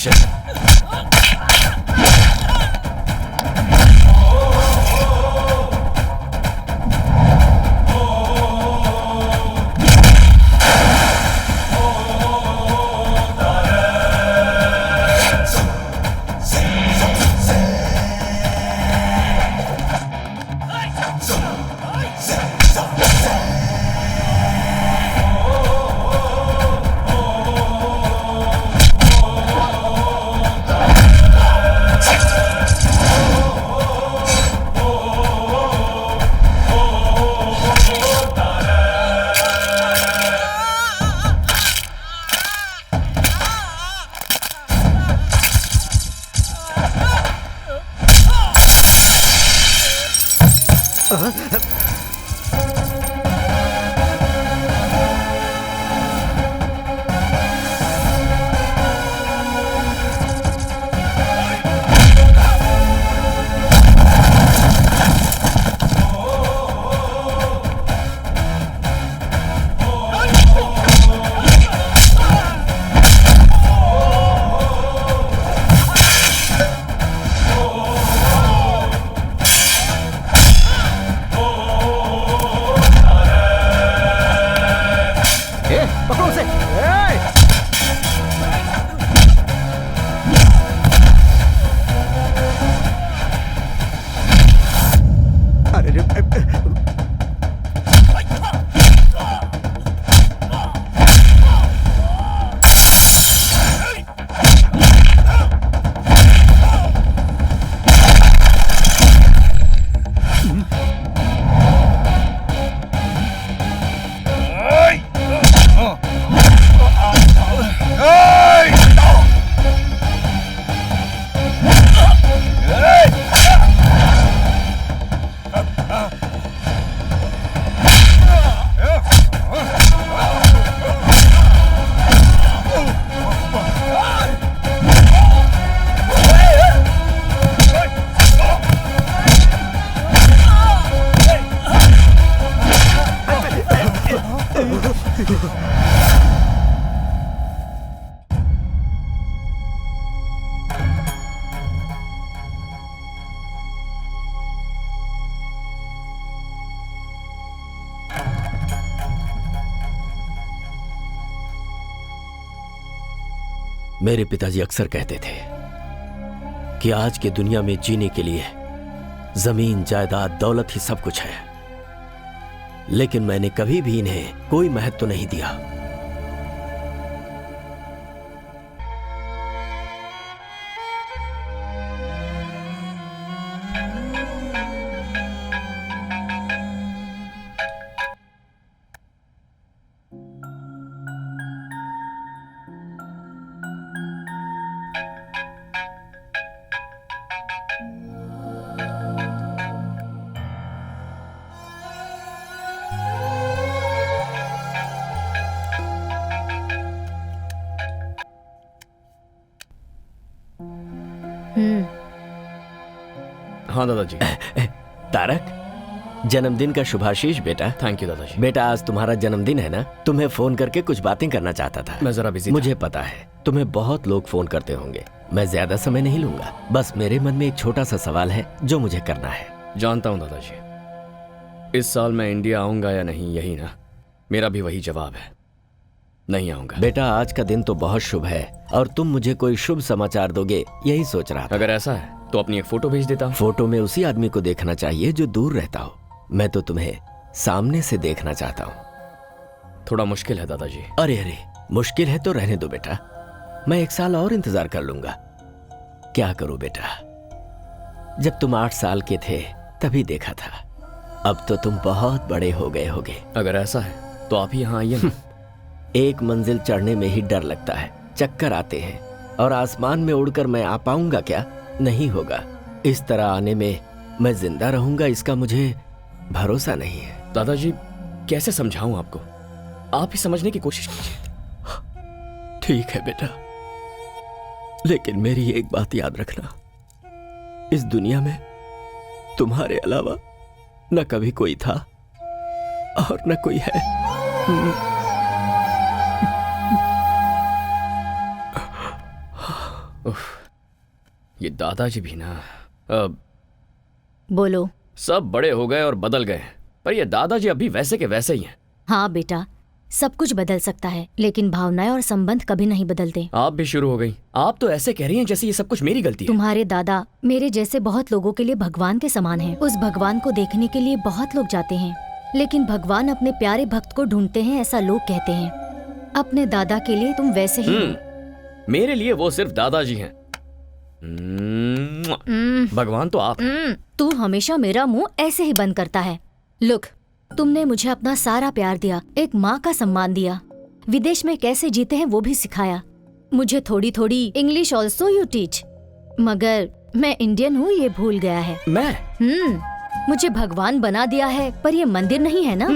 Action. मेरे पिताजी अक्सर कहते थे कि आज की दुनिया में जीने के लिए जमीन, जायदाद, दौलत ही सब कुछ है, लेकिन मैंने कभी भी इन्हें कोई महत्व नहीं दिया। हाँ दादाजी। तारक, जन्मदिन का शुभाशीष बेटा। थैंक यू दादाजी। बेटा आज तुम्हारा जन्मदिन है ना, तुम्हें फोन करके कुछ बातें करना चाहता था। मैं जरा बिजी था। मुझे पता है तुम्हें बहुत लोग फोन करते होंगे, मैं ज्यादा समय नहीं लूंगा। बस मेरे मन में एक छोटा सा सवाल है जो मुझे करना है। जानता हूँ दादाजी, इस साल मैं इंडिया आऊंगा या नहीं, यही ना? मेरा भी वही जवाब है, नहीं आऊंगा। बेटा आज का दिन तो बहुत शुभ है और तुम मुझे कोई शुभ समाचार दोगे यही सोच रहा था। अगर ऐसा है तो अपनी एक फोटो भेज देता हूँ। फोटो में उसी आदमी को देखना चाहिए जो दूर रहता हो, मैं तो तुम्हें सामने से देखना चाहता हूँ। थोड़ा मुश्किल है दादाजी। अरे अरे, मुश्किल है तो रहने दो बेटा, मैं 1 साल और इंतजार कर लूंगा। क्या करूं बेटा, जब तुम 8 साल के थे तभी देखा था, अब तो तुम बहुत बड़े हो गए होगे। अगर ऐसा है तो आप ही यहाँ आइए ना। एक मंजिल चढ़ने में ही डर लगता है, चक्कर आते हैं, और आसमान में उड़कर मैं आ पाऊंगा क्या? नहीं होगा। इस तरह आने में मैं जिंदा रहूंगा इसका मुझे भरोसा नहीं है। दादाजी कैसे समझाऊं आपको, आप ही समझने की कोशिश कीजिए। ठीक है बेटा, लेकिन मेरी एक बात याद रखना, इस दुनिया में तुम्हारे अलावा न कभी कोई था और न कोई है। उफ, ये दादाजी भी ना बोलो। सब बड़े हो गए और बदल गए, पर ये दादाजी अभी वैसे के वैसे ही हैं। हाँ बेटा, सब कुछ बदल सकता है लेकिन भावनाएं और संबंध कभी नहीं बदलते। आप भी शुरू हो गई। आप तो ऐसे कह रही हैं जैसे ये सब कुछ मेरी गलती है। तुम्हारे दादा मेरे जैसे बहुत लोगों के लिए भगवान के समान हैं। उस भगवान को देखने के लिए बहुत लोग जाते हैं, लेकिन भगवान अपने प्यारे भक्त को ढूंढते हैं, ऐसा लोग कहते हैं। अपने दादा के लिए तुम वैसे ही हो। मेरे लिए वो सिर्फ दादाजी हैं। भगवान तो आप। तू हमेशा मेरा मुंह ऐसे ही बंद करता है। लुक, तुमने मुझे अपना सारा प्यार दिया, एक माँ का सम्मान दिया, विदेश में कैसे जीते हैं वो भी सिखाया। मुझे थोड़ी थोड़ी इंग्लिश ऑल्सो यू टीच, मगर मैं इंडियन हूँ ये भूल गया है। मैं मुझे भगवान बना दिया है, पर ये मंदिर नहीं है ना।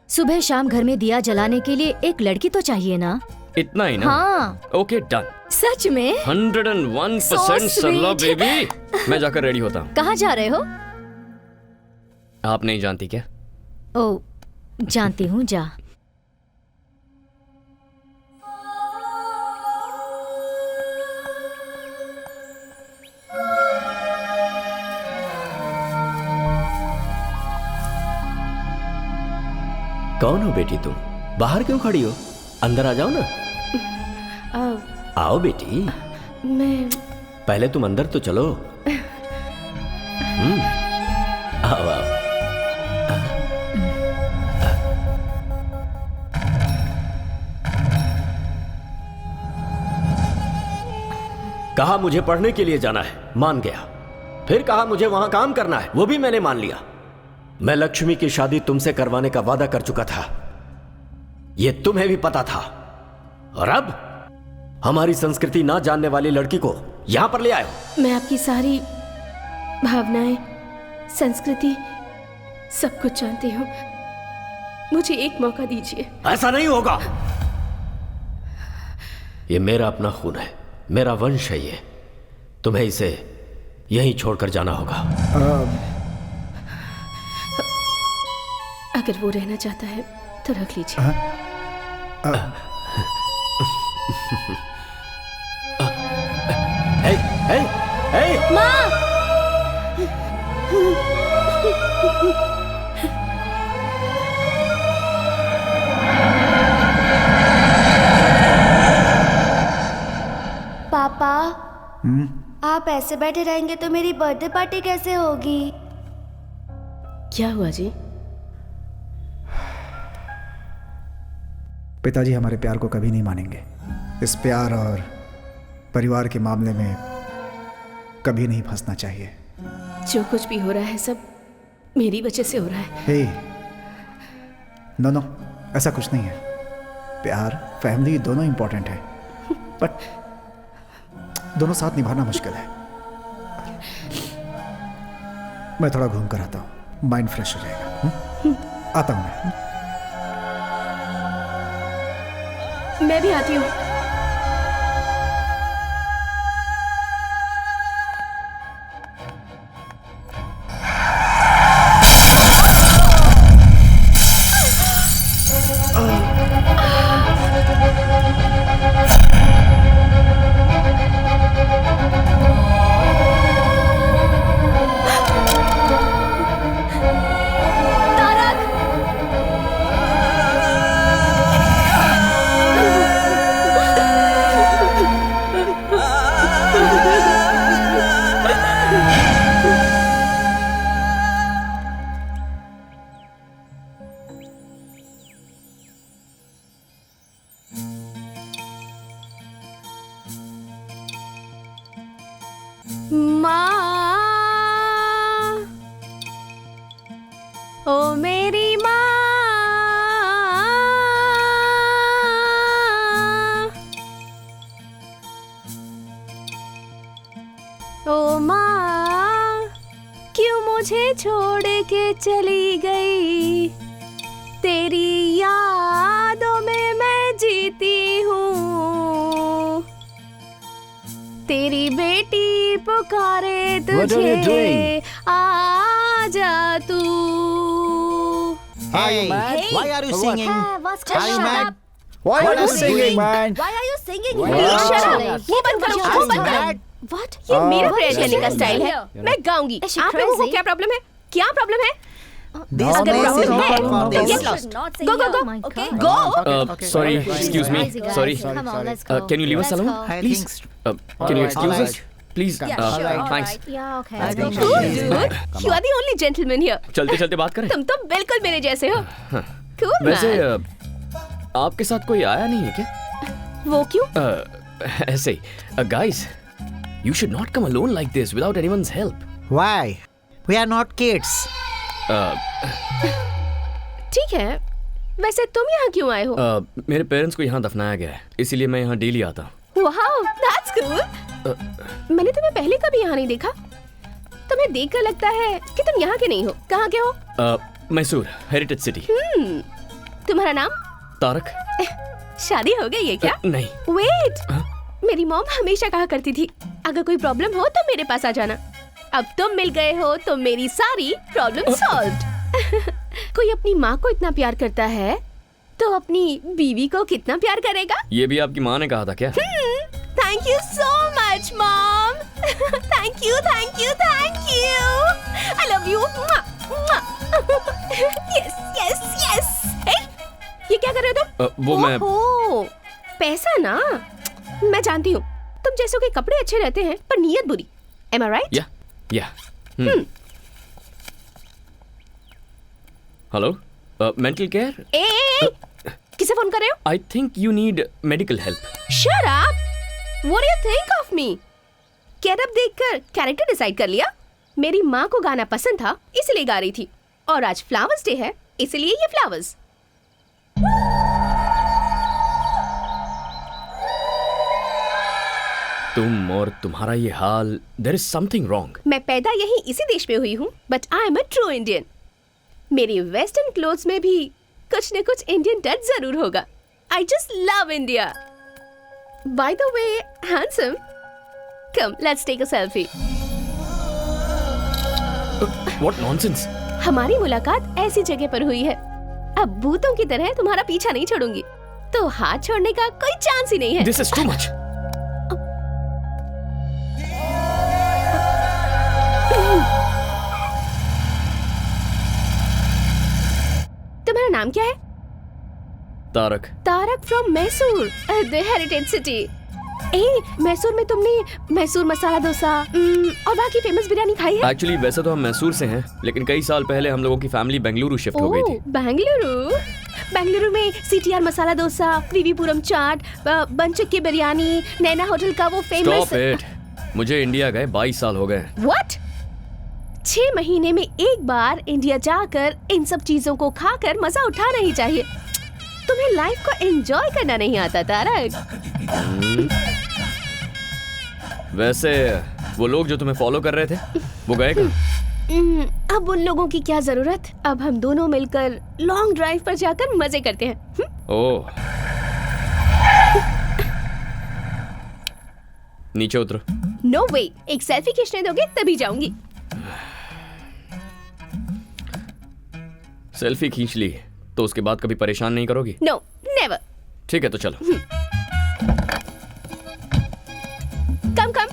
सुबह शाम घर में दिया जलाने के लिए एक लड़की तो चाहिए ना। इतना ही ना? हाँ। Okay done. सच में 101% सरला बेबी। मैं जाकर रेडी होता हूँ। कहाँ जा रहे हो? आप नहीं जानती क्या? ओ, जानती हूँ, जा। कौन हो बेटी तुम? बाहर क्यों खड़ी हो? अंदर आ जाओ ना। आओ बेटी। मैं पहले तुम अंदर तो चलो। आओ आओ। कहा मुझे पढ़ने के लिए जाना है, मान गया। फिर कहा मुझे वहां काम करना है, वो भी मैंने मान लिया। मैं लक्ष्मी की शादी तुमसे करवाने का वादा कर चुका था, ये तुम्हें भी पता था। और अब हमारी संस्कृति ना जानने वाली लड़की को यहां पर ले आए हो। मैं आपकी सारी भावनाएं, संस्कृति, सब कुछ जानती हूँ। मुझे एक मौका दीजिए। ऐसा नहीं होगा। ये मेरा अपना खून है, मेरा वंश है ये। तुम्हें इसे यहीं छोड़कर जाना होगा। अगर वो रहना चाहता है तो रख लीजिए। हे, हे, हे। माँ! पापा, आप ऐसे बैठे रहेंगे तो मेरी बर्थडे पार्टी कैसे होगी? क्या हुआ जी? पिताजी हमारे प्यार को कभी नहीं मानेंगे। इस प्यार और परिवार के मामले में कभी नहीं फंसना चाहिए। जो कुछ भी हो रहा है सब मेरी वजह से हो रहा है। हे, नो, ऐसा कुछ नहीं है। प्यार, फैमिली दोनों इंपॉर्टेंट है, बट दोनों साथ निभाना मुश्किल है। मैं थोड़ा घूम कर आता हूँ, माइंड फ्रेश हो जाएगा। आता हूँ मैं। मैं भी आती हूँ। ओ मेरी माँ, ओ माँ, क्यों मुझे छोड़ के चली गई? तेरी यादों में मैं जीती हूँ। तेरी बेटी पुकारे तुझे, आ जा तू। Are you mad? Hey. Why are you singing? What's Are you going mad? on? Why are you singing, man? Why are you singing. Shut up! Please. वो बंद करो, वो बंद करो। What? ये मेरा प्रेयर करने का स्टाइल है। You're मैं गाऊंगी। Is she आप लोगों को crazy? क्या प्रॉब्लम है? क्या प्रॉब्लम है? No, अगर no, प्रॉब्लम no, है, no, no, then no. get lost. Not Go, go, go. Oh my Okay. God. Go. Sorry, excuse me. Crazy guys. Sorry. Come on, let's Can you leave us Let's alone? go. I Please. think Can you excuse alright. us? Please. Yeah, sure. All Thanks. right. Yeah, okay. I let's think go. Cool, dude. You are the only gentleman here. चलते चलते बात करें। तुम तो बिल्कुल मेरे जैसे हो। Cool वैसे man. आपके साथ कोई आया नहीं है क्या? वो क्यों? ऐसे ही। Guys, you should not come alone like this without anyone's help. Why? We are not kids. ठीक है। वैसे तुम यहाँ क्यों आए हो? मेरे पेरेंट्स को यहाँ दफनाया गया है, इसीलिए मैं यहाँ डेली आता हूँ। Wow, that's cool. मैंने तुम्हें पहले कभी यहाँ नहीं देखा। तुम्हें देखकर लगता है कि तुम यहाँ के नहीं हो। कहाँ के हो? Mysore, heritage city. तुम्हारा नाम? तारक? शादी हो गई है क्या? नहीं। वेट, मेरी मॉम हमेशा कहा करती थी अगर कोई प्रॉब्लम हो तो मेरे पास आ जाना। अब तुम मिल गए हो तो मेरी सारी प्रॉब्लम सॉल्व्ड। कोई अपनी माँ को इतना प्यार करता है तो अपनी बीवी को कितना प्यार करेगा? ये भी आपकी माँ ने कहा था क्या? Thank you so much mom. Thank you, thank you, thank you. I love you. Yes yes yes. ये क्या कर रहे हो तुम? वो मैं ओहो, पैसा ना। मैं जानती हूँ तुम जैसों के कपड़े अच्छे रहते हैं पर नीयत बुरी। Am I right? या हेलो, मेंटल केयर? ए, किसे फोन कर रहे हो? I think you need medical help. Shut up! What do you think of me? Get-up देखकर कैरेक्टर डिसाइड कर लिया? मेरी माँ को गाना पसंद था इसलिए गा रही थी, और आज फ्लावर्स डे है इसलिए ये फ्लावर्स। तुम और तुम्हारा ये हाल, देयर इज समथिंग रॉन्ग। मैं पैदा यही इसी देश में हुई हूँ, but I am a true Indian. मेरी वेस्टर्न क्लोथ्स में भी कुछ न कुछ इंडियन टच जरूर होगा। I just love India. By the way, handsome, come let's take a selfie. What nonsense. हमारी मुलाकात ऐसी जगह पर हुई है, अब भूतों की तरह तुम्हारा पीछा नहीं छोड़ूंगी, तो हाथ छोड़ने का कोई चांस ही नहीं है। This is too much. तुम्हारा नाम क्या है? Tarak. Tarak from Mysore, the heritage city. Mysore में तुमने मैसूर मसाला डोसा और वहाँ की फेमस बिरयानी खाई है? एक्चुअली वैसे तो हम मैसूर से हैं, लेकिन कई साल पहले हम लोगों की फैमिली बेंगलुरु शिफ्ट हो गई थी। बेंगलुरु में सीटीआर मसाला डोसा, त्रिवीपुरम चाट, बनचक्की बिरयानी, नैना होटल का वो फेमस। Stop it. मुझे इंडिया गए 22 साल हो गए। व्हाट? 6 महीने में एक बार इंडिया जाकर इन सब चीजों को खाकर मजा उठाना ही चाहिए। तुम्हें लाइफ को एंजॉय करना नहीं आता तारक। वैसे वो लोग जो तुम्हें फॉलो कर रहे थे वो गए कहाँ? अब उन लोगों की क्या जरूरत। अब हम दोनों मिलकर लॉन्ग ड्राइव पर जाकर मजे करते हैं। ओह, नीचे उतरो। नो वे, एक सेल्फी खींचने दोगे तभी जाऊंगी। सेल्फी खींच ली तो उसके बाद कभी परेशान नहीं करोगी? No, never. ठीक है तो चलो। Come come.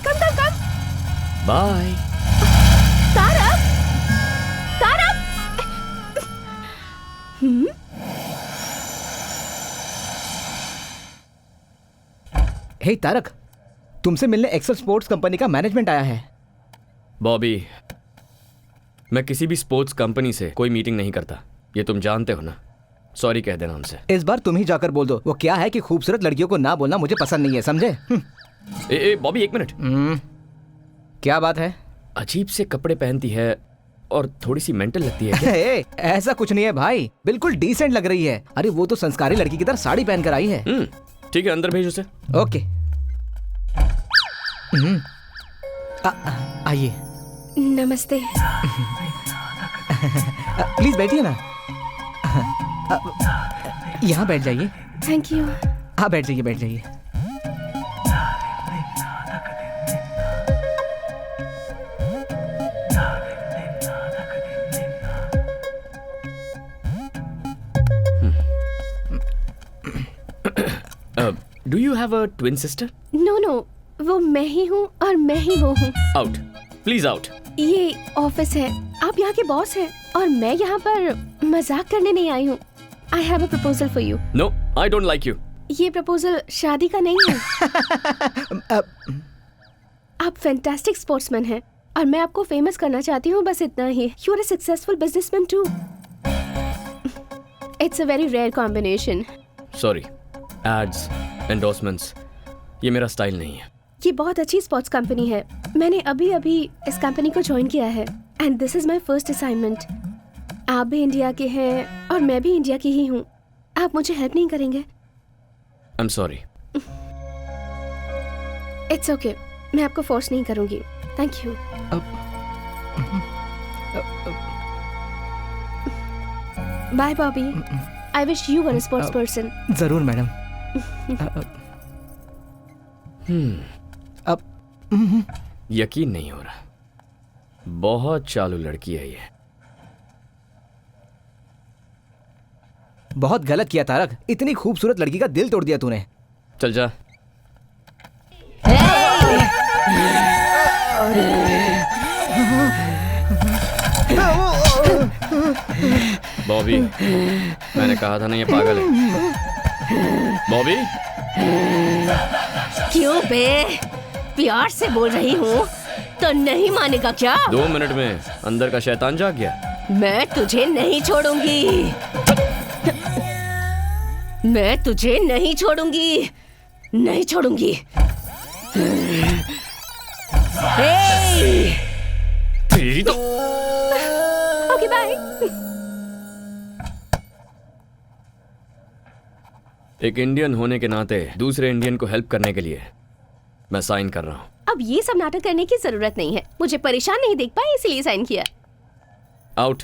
Come come come. Bye. Tarak, Tarak. Hey Tarak, तुमसे मिलने एक्सेल स्पोर्ट्स कंपनी का मैनेजमेंट आया है। बॉबी, मैं किसी भी स्पोर्ट्स कंपनी से कोई मीटिंग नहीं करता, ये तुम जानते हो ना। सॉरी कह देना उनसे। इस बार तुम ही जाकर बोल दो। वो क्या है कि खूबसूरत लड़कियों को ना बोलना मुझे पसंद नहीं है, समझे? ए बॉबी, एक मिनट। क्या बात है? अजीब से कपड़े पहनती है और थोड़ी सी मेंटल लगती है क्या? ऐसा कुछ नहीं है भाई, बिल्कुल डिसेंट लग रही है। अरे वो तो संस्कारी लड़की की तरह साड़ी पहन कर आई है। ठीक है, अंदर भेज उसे। ओके। आइए। नमस्ते। प्लीज बैठिए ना। यहाँ बैठ जाइए। Thank you. हाँ बैठ जाइए, बैठ जाइए। Do you have a twin sister? No no, वो मैं ही हूँ और मैं ही वो हूँ। Out, please out. ये ऑफिस है, आप यहाँ के बॉस हैं और मैं यहाँ पर मजाक करने नहीं आई हूँ। I have a proposal for you. No, I don't like you. ये प्रपोजल शादी का नहीं है। आप फैंटास्टिक स्पोर्ट्समैन हैं और मैं आपको फेमस करना चाहती हूँ, बस इतना ही। You are a successful businessman too. It's a very rare combination. Sorry, ads, endorsements, ये मेरा स्टाइल नहीं है। ये बहुत अच्छी स्पोर्ट्स कंपनी है। मैंने अभी अभी इस कंपनी को ज्वाइन किया है and this is my first assignment. आप भी इंडिया के हैं और मैं भी इंडिया की ही हूँ। आप मुझे हेल्प नहीं करेंगे? I am sorry. It's okay, मैं आपको फोर्स नहीं करूंगी। Thank you. Bye Bobby. I wish you were a sports person. जरूर मैडम। अब यकीन नहीं हो रहा, बहुत चालू लड़की है ये। बहुत गलत किया तारक, इतनी खूबसूरत लड़की का दिल तोड़ दिया तूने। चल जा। बॉबी, मैंने कहा था ना ये पागल है। बॉबी, क्यों बे? प्यार से बोल रही हूँ तो नहीं मानेगा क्या? 2 मिनट में अंदर का शैतान जाग गया। मैं तुझे नहीं छोड़ूंगी। मैं तुझे नहीं छोड़ूंगी, नहीं छोड़ूंगी। तेरी तो। Okay bye. एक इंडियन होने के नाते दूसरे इंडियन को हेल्प करने के लिए मैं साइन कर रहा हूँ। अब ये सब नाटक करने की जरूरत नहीं है। मुझे परेशान नहीं देख पाए इसलिए साइन किया। आउट।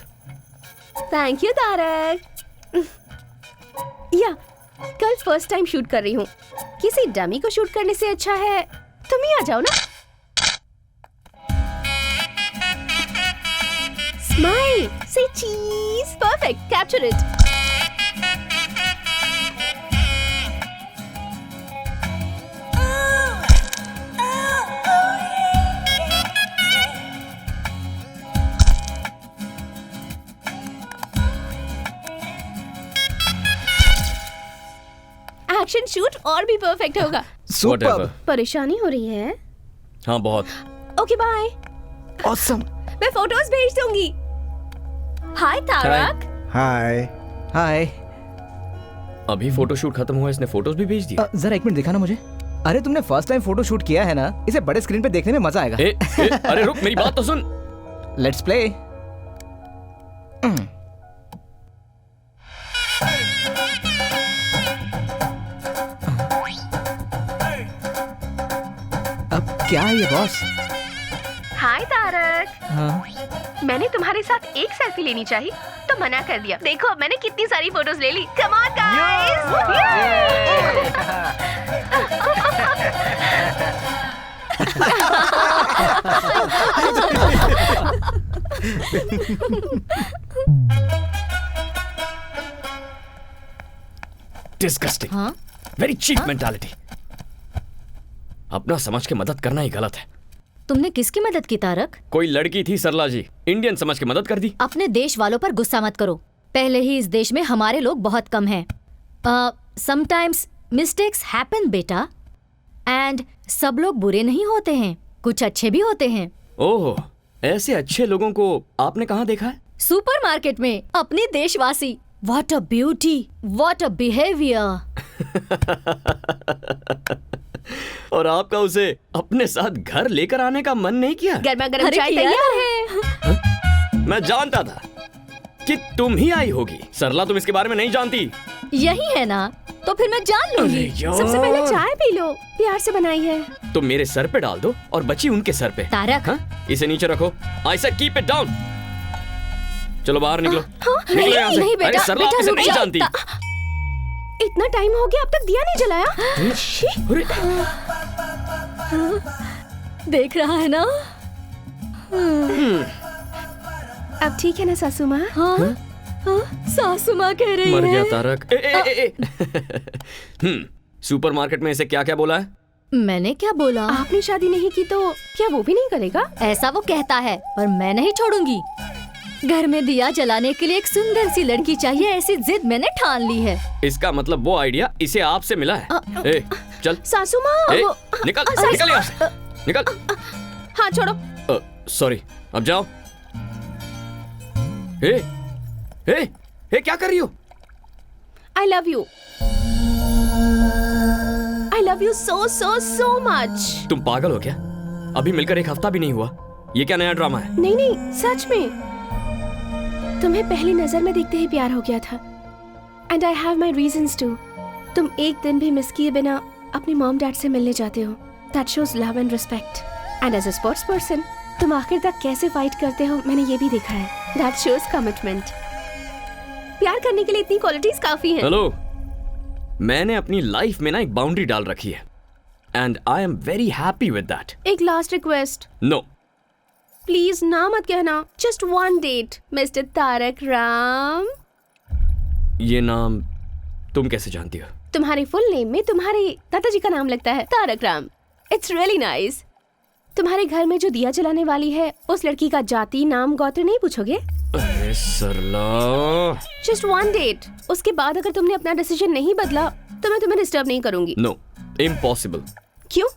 Thank you Tarak. या कल फर्स्ट टाइम शूट कर रही हूँ। किसी डमी को शूट करने से अच्छा है तुम ही आ जाओ ना। स्माइल, से चीज। Perfect, capture it. Action shoot और भी परफेक्ट होगा। Whatever. परेशानी हो रही है? हाँ, बहुत। Okay bye. ऑसम। मैं फोटोज भेज दूंगी। हाय तारक। हाय। हाय। अभी फोटोशूट खत्म हुआ, इसने फोटोज भी भेज दिया। जरा 1 मिनट दिखाना मुझे। अरे तुमने फर्स्ट टाइम फोटो शूट किया है ना, इसे बड़े स्क्रीन पे देखने में मजा आएगा। अरे रुक, मेरी बात तो सुन। Let's play. अब क्या है ये बॉस? हाय तारक। हाँ। मैंने तुम्हारे साथ एक सेल्फी लेनी चाहिए तो मना कर दिया। देखो मैंने कितनी सारी फोटोज ले ली। Come on disgusting. हाँ? Very cheap mentality. अपना समझ के मदद करना ही गलत है। तुमने किसकी मदद की तारक? कोई लड़की थी सरला जी, इंडियन समझ के मदद कर दी। अपने देश वालों पर गुस्सा मत करो। पहले ही इस देश में हमारे लोग बहुत कम हैं। समटाइम्स मिस्टेक्स हैपन बेटा, एंड सब लोग बुरे नहीं होते हैं, कुछ अच्छे भी होते हैं। ओह, ऐसे अच्छे लोगों को आपने कहाँ देखा है? सुपरमार्केट में अपने देशवासी। What a beauty, what a behaviour. और आपका उसे अपने साथ घर लेकर आने का मन नहीं किया? गर्मा गर्म अरे चाय किया तैयार है। मैं जानता था कि तुम ही आई होगी। सरला, तुम इसके बारे में नहीं जानती। यही है ना, तो फिर मैं जान लूंगी। सबसे पहले चाय पी लो, प्यार से बनाई है। तो मेरे सर पे डाल दो और बची उनके सर पे। तारक। हाँ? इसे नीचे रखो। I said keep it down. चलो बाहर निकलो। निकलो यहाँ से। नहीं बेटा, अरे सरला, आप बेटा, इसे रुक नहीं जा। जानती। इतना टाइम हो गया अब तक दिया नहीं जलाया। अरे देख रहा है ना? अब ठीक है ना सासू माँ? हाँ? हाँ? सासू माँ कह रही मर है। गया तारक। सुपरमार्केट में इसे क्या क्या बोला है? मैंने क्या बोला? आपने शादी नहीं की तो क्या वो भी नहीं करेगा? ऐसा वो कहता है, पर मैं नहीं छोड़ूंगी। घर में दिया जलाने के लिए एक सुंदर सी लड़की चाहिए, ऐसी जिद मैंने ठान ली है। इसका मतलब वो आइडिया इसे आपसे मिला है। ए, चल। सासू माँ ए, वो- निकल सासू- निकल यहाँ से, निकल। हाँ छोड़ो। सॉरी, अब जाओ। ए, ए, ए, क्या कर रही हो? I love you. I love you so so so much. तुम पागल हो क्या? अभी मिलकर एक हफ्ता भी नहीं हुआ, ये क्या नया ड्रामा है? नहीं नहीं, सच में तुम्हें पहली नजर में देखते ही प्यार हो गया था। And I have my reasons too. तुम एक दिन भी मिस किए बिना अपनी मॉम डैड से मिलने जाते हो। That shows love and respect. And as a sports person, तुम आखिर तक कैसे फाइट करते हो मैंने ये भी देखा है। That shows commitment. प्यार करने के लिए इतनी क्वालिटीज काफी हैं। हेलो, मैंने अपनी लाइफ में ना एक बाउंड्री डाल रखी है and I am very happy with that. एक लास्ट रिक्वेस्ट, नो, प्लीज ना मत कहना। Just one date mister Tarak Ram. ये नाम तुम कैसे जानती हो? तुम्हारे फुल नेम में तुम्हारे दादाजी का नाम लगता है, Tarak Ram. It's really nice. तुम्हारे घर में जो दिया जलाने वाली है उस लड़की का जाति नाम गोत्र नहीं पूछोगे? अरे सरला, जस्ट वन डेट, उसके बाद अगर तुमने अपना डिसीजन नहीं बदला तो मैं तुम्हें डिस्टर्ब नहीं करूंगी। No, impossible. क्यों?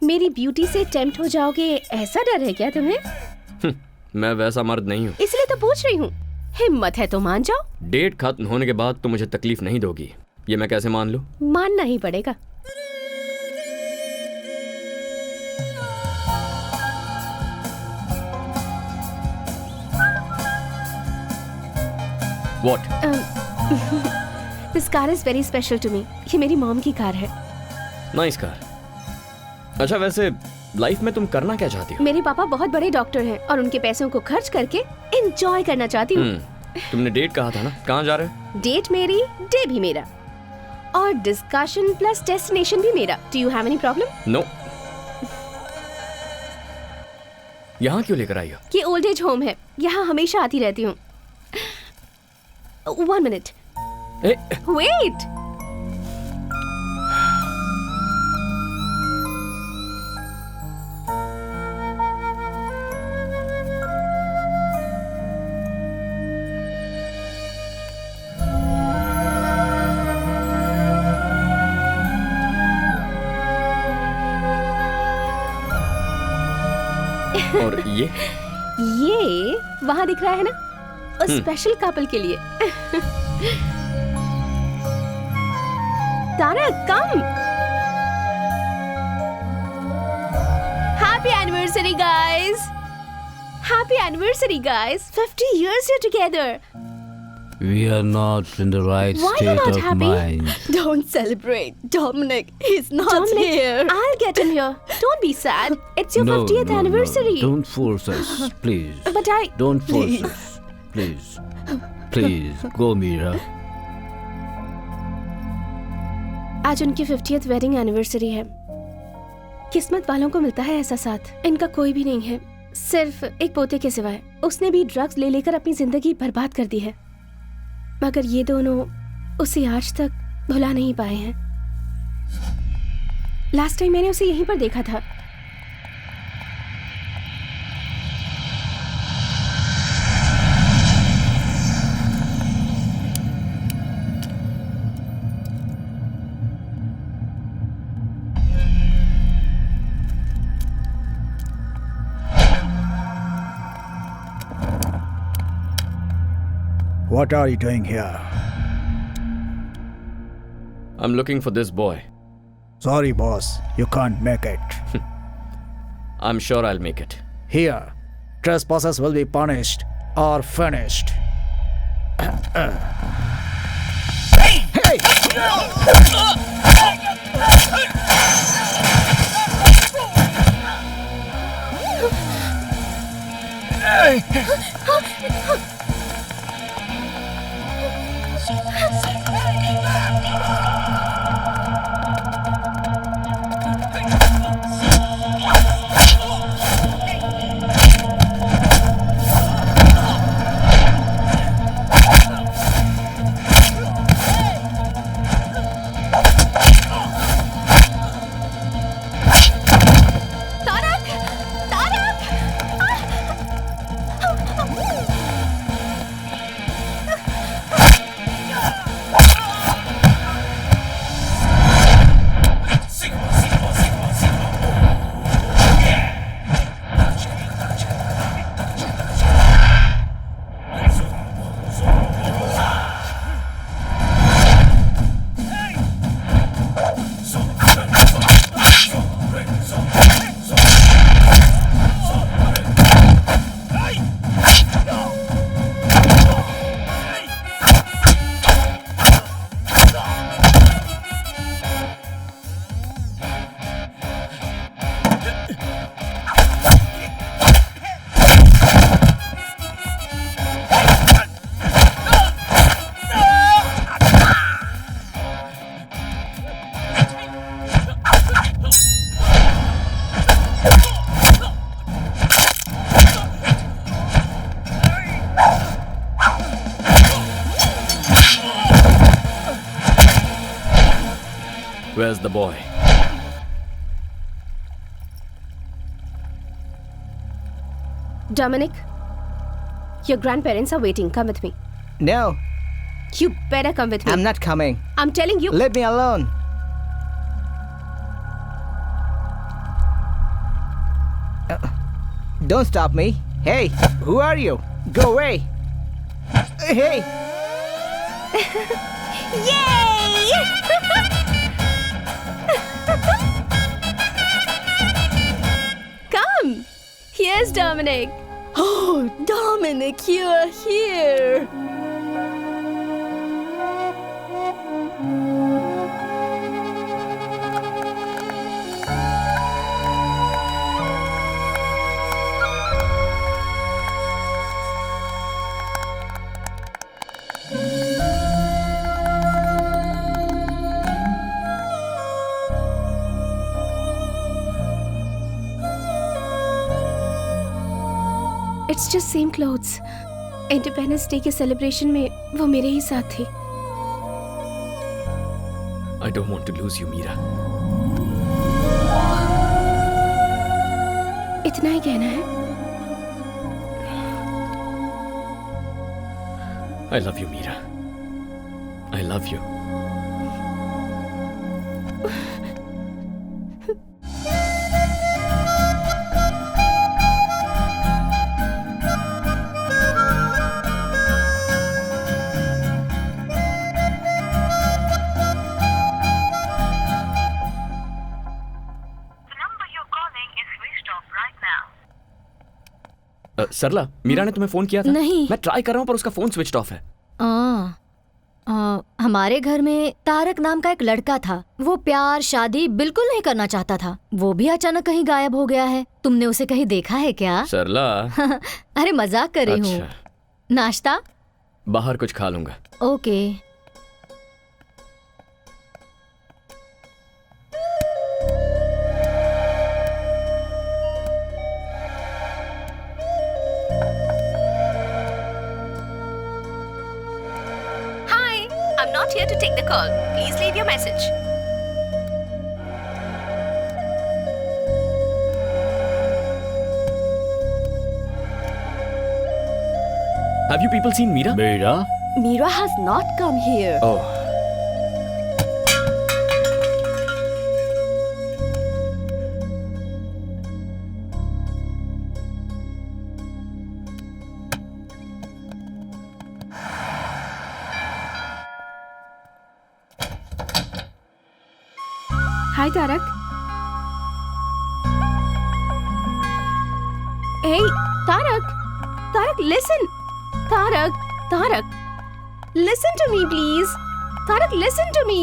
मेरी ब्यूटी से टेम्प्ट हो जाओगे ऐसा डर है क्या तुम्हें? मैं वैसा मर्द नहीं हूँ। इसलिए तो पूछ रही हूँ। हिम्मत है तो मान जाओ। डेट खत्म होने के बाद तो मुझे तकलीफ नहीं दोगी, ये मैं कैसे मान लूँ? मानना ही पड़ेगा। What? This car is very special to me. ये मेरी मॉम की कार है। Nice car. अच्छा, वैसे लाइफ में तुम करना क्या चाहती हो? मेरे पापा बहुत बड़े डॉक्टर हैं और उनके पैसों को खर्च करके एंजॉय करना चाहती हूँ। तुमने डेट कहा था ना, कहाँ जा रहे हो? डेट मेरी, डे भी मेरा, और डिस्कशन प्लस डेस्टिनेशन भी मेरा। Do you have any problem? No. यहाँ क्यों लेकर आई हो? ये ओल्ड एज होम है, यहाँ हमेशा आती रहती हूँ। 1 minute. ए, Wait. और ये वहाँ दिख रहा है ना, उस स्पेशल कपल के लिए। Tarak, come. Happy anniversary guys, happy anniversary guys. 50 years you're together. We are not in the right Why you're state not of happy? mind. Don't celebrate, Dominic. He's not Dominic, here. I'll get him here. Don't be sad. It's your No, 50th no, anniversary. No. Don't force us, please. But Don't force Please. us, please. Please, go, Mira. आज उनकी 50th wedding anniversary है। किस्मत वालों को मिलता है ऐसा साथ, इनका कोई भी नहीं है, सिर्फ एक पोते के सिवाय। उसने भी ड्रग्स ले लेकर अपनी जिंदगी बर्बाद कर दी है, मगर ये दोनों उसे आज तक भुला नहीं पाए हैं। लास्ट टाइम मैंने उसे यहीं पर देखा था। What are you doing here? I'm looking for this boy. Sorry, boss, you can't make it. I'm sure I'll make it. Here, trespassers will be punished or finished. Where's the boy? Dominic, your grandparents are waiting. Come with me. No, You better come with me. I'm not coming. I'm telling you. Leave me alone. Don't stop me. Hey, who are you? Go away. Hey. Yay! Come. Here's Dominic. Oh, Dominic, you are here. It's just same clothes. Independence day के celebration में वो मेरे ही साथ थी. I don't want to lose you, Meera. इतना ही कहना है. I love you, Meera. I love you. सरला, मीरा ने तुम्हें फोन किया था? नहीं। मैं ट्राई कर रहा हूँ पर उसका फोन स्विच ऑफ है। हमारे घर में तारक नाम का एक लड़का था। वो प्यार शादी बिल्कुल नहीं करना चाहता था। वो भी अचानक कहीं गायब हो गया है। तुमने उसे कहीं देखा है क्या? सरला। अरे मजाक कर रही हूँ। अच्छा। नाश्ता? बाहर कुछ खा लूंगा। Okay. I'm not here to take the call. Please leave your message. Have you people seen Meera? Meera? Meera has not come here. Oh. Hi, Tarak. Hey, Tarak. Tarak, listen. Tarak. Listen to me, please. Tarak, listen to me.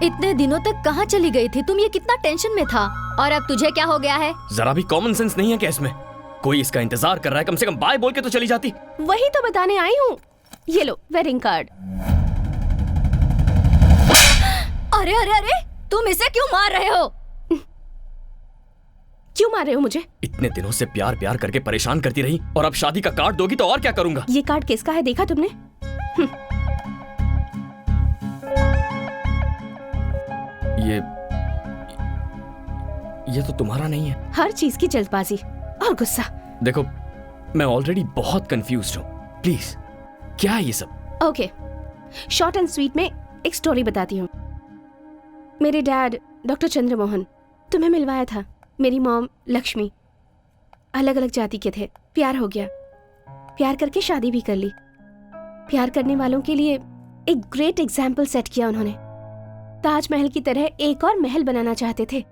इतने दिनों तक कहाँ चली गई थी? तुम ये कितना टेंशन में था और अब तुझे क्या हो गया है? जरा भी कॉमन सेंस नहीं है क्या इसमें? कोई इसका इंतजार कर रहा है, कम से कम बाय बोल के तो चली जाती। वही तो बताने आई हूँ। ये लो वेडिंग कार्ड। अरे अरे अरे, तुम इसे क्यों मार रहे हो? क्यों मार रहे हो मुझे? इतने दिनों से प्यार प्यार करके परेशान करती रही और अब शादी का कार्ड दोगी तो और क्या करूंगा? ये कार्ड किसका है देखा तुमने? ये तो तुम्हारा नहीं है। हर चीज की जल्दबाजी और गुस्सा। देखो, मैं ऑलरेडी बहुत कंफ्यूज्ड हूँ। प्लीज, क्या है ये सब? ओके, शॉर्ट एंड स्वीट में एक स्टोरी बताती हूँ। मेरे डैड डॉक्टर चंद्रमोहन तुम्हें मिलवाया था। मेरी मॉम लक्ष्मी। अलग अलग जाति के थे। प्यार हो गया। प्यार करके शादी भी कर ली। प्यार करने वालों के लिए एक ग्रेट एग्जाम्पल सेट किया उन्होंने। ताजमहल की तरह एक और महल बनाना चाहते थे।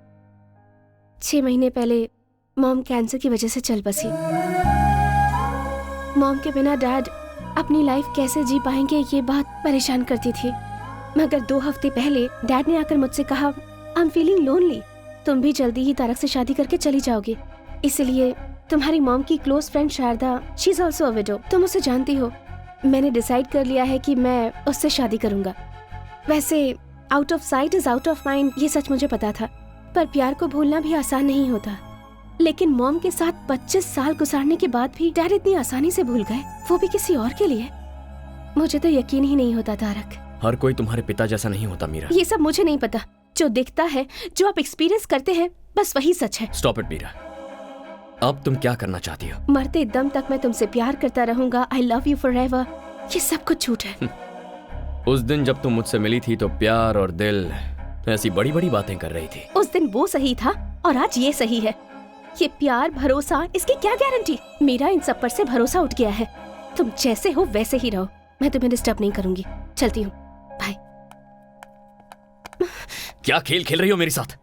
6 महीने पहले मॉम कैंसर की वजह से चल बसी। मॉम के बिना डैड अपनी लाइफ कैसे जी पाएंगे ये बात परेशान करती थी। मगर 2 हफ्ते पहले डैड ने आकर मुझसे कहा, आई एम फीलिंग लोनली, तुम भी जल्दी ही तारक से शादी करके चली जाओगी। इसलिए तुम्हारी मॉम की close friend Sharada, she is also a widow, तुम उसे जानती हो। मैंने डिसाइड कर लिया है कि मैं उससे शादी करूंगा। वैसे out of site is out of mind, ये सच मुझे पता था, पर प्यार को भूलना भी आसान नहीं होता। लेकिन मॉम के साथ 25 साल गुजारने के बाद भी डैड इतनी आसानी से भूल गए, वो भी किसी और के लिए। मुझे तो यकीन ही नहीं होता तारक। हर कोई तुम्हारे पिता जैसा नहीं होता मीरा। ये सब मुझे नहीं पता। जो दिखता है, जो आप एक्सपीरियंस करते हैं, बस वही सच है। Stop it Meera. अब तुम क्या करना चाहती हो? मरते दम तक मैं तुमसे प्यार करता रहूंगा, आई लव यू फॉरएवर, ये सब कुछ झूठ है। उस दिन जब तुम मुझसे मिली थी तो प्यार और दिल ऐसी बड़ी बड़ी बातें कर रही थी। उस दिन वो सही था और आज ये सही है। ये प्यार, भरोसा, इसकी क्या गारंटी? मेरा इन सब पर से भरोसा उठ गया है। तुम जैसे हो वैसे ही रहो, मैं तुम्हें डिस्टर्ब नहीं करूंगी। चलती हूँ, बाय। क्या खेल खेल रही हो मेरे साथ?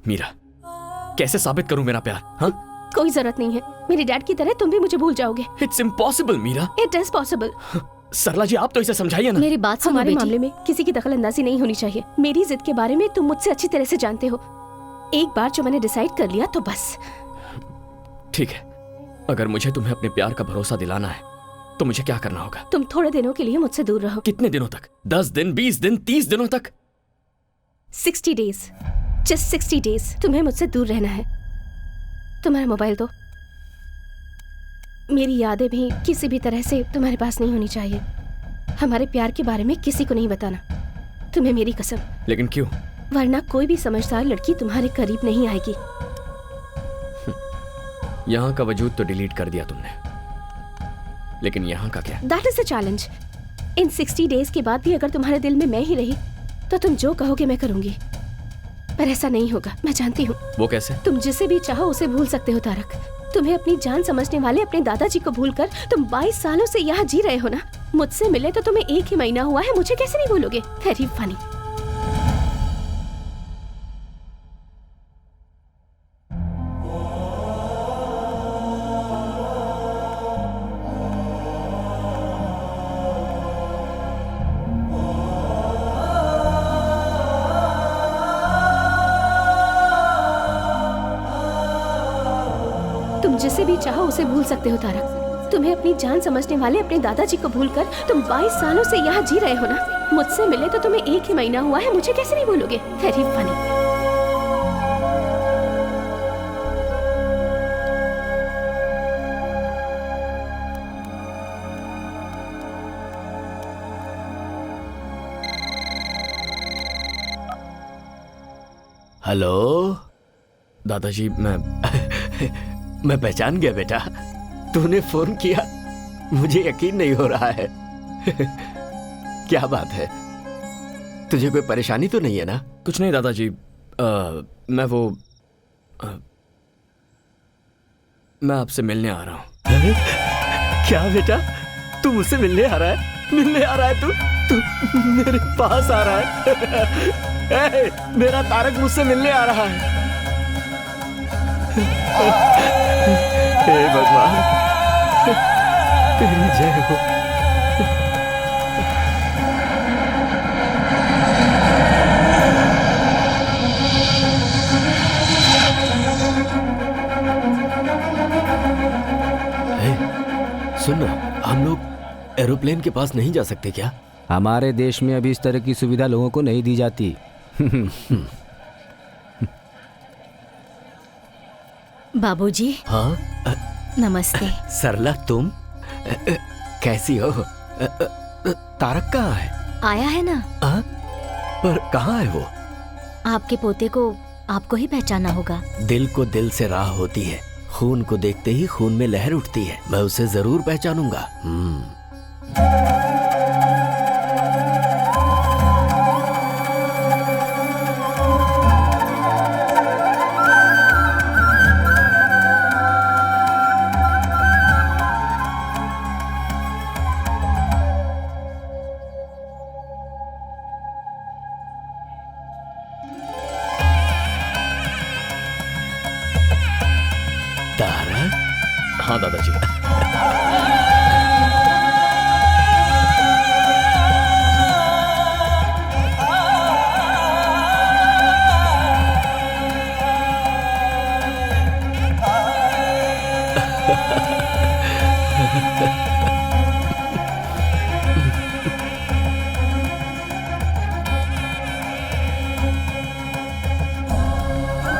मीरा, कैसे साबित करूं मेरा प्यार? हाँ, कोई जरूरत नहीं है। मेरे डैड की तरह तुम भी मुझे भूल जाओगे। It's impossible Meera. It is possible. Sarla ji, आप तो इसे समझाइए ना। मेरी बात सुनो हमारे बेटी। मामले में किसी की दखलंदाजी नहीं होनी चाहिए। मेरी जिद के बारे में तुम मुझसे अच्छी तरह से जानते हो। एक बार जो मैंने डिसाइड कर लिया तो बस। ठीक है, अगर मुझे तुम्हें अपने प्यार का भरोसा दिलाना है तो मुझे क्या करना होगा? तुम थोड़े दिनों के लिए मुझसे दूर रहो। कितने दिनों तक? 10 दिन, 20 दिन, 30 दिनों तक? 60 डेज, जस्ट 60 डेज तुम्हें मुझसे दूर रहना है। तुम्हारा मोबाइल दो। मेरी यादें भी किसी भी तरह से तुम्हारे पास नहीं होनी चाहिए। हमारे प्यार के बारे में किसी को नहीं बताना, तुम्हें मेरी कसम। लेकिन क्यों? वरना कोई भी समझदार लड़की तुम्हारे करीब नहीं आएगी। यहाँ का वजूद तो डिलीट कर दिया तुमने, लेकिन यहाँ का क्या? That is the challenge. In 60 days के बाद भी अगर तुम्हारे दिल में मैं ही रही तो तुम जो कहोगे मैं करूंगी, पर ऐसा नहीं होगा, मैं जानती हूँ। वो कैसे? तुम जिसे भी चाहो उसे भूल सकते हो तारक। तुम्हें अपनी जान समझने वाले अपने दादाजी को भूलकर तुम 22 सालों से यहाँ जी रहे हो ना। मुझसे मिले तो तुम्हें 1 ही महीना हुआ है, मुझे कैसे नहीं भूलोगे? Very funny. तुम जिसे भी चाहो उसे भूल सकते हो तारक। तुम्हें अपनी जान समझने वाले अपने दादाजी को भूलकर तुम 22 सालों से यहाँ जी रहे हो ना। मुझसे मिले तो तुम्हें 1 ही महीना हुआ है, मुझे कैसे नहीं भूलोगे? Very funny. हेलो दादाजी, मैं पहचान गया बेटा, तूने फोन किया, मुझे यकीन नहीं हो रहा है। क्या बात है, तुझे कोई परेशानी तो नहीं है ना? कुछ नहीं दादाजी, मैं आपसे मिलने आ रहा हूँ। क्या बेटा, तू मुझसे मिलने आ रहा है? मिलने आ रहा है तू मेरे पास आ रहा है? मेरा तारक मुझसे मिलने आ रहा है। हे भगवान, तेरी जय हो। सुन, हम लोग एरोप्लेन के पास नहीं जा सकते क्या? हमारे देश में अभी इस तरह की सुविधा लोगों को नहीं दी जाती। बाबूजी। हाँ, नमस्ते। सरला, तुम कैसी हो? तारक कहाँ है? आया है ना। पर कहाँ है वो? आपके पोते को आपको ही पहचाना होगा। दिल को दिल से राह होती है, खून को देखते ही खून में लहर उठती है। मैं उसे जरूर पहचानूंगा। तारक? हाँ दादाजी।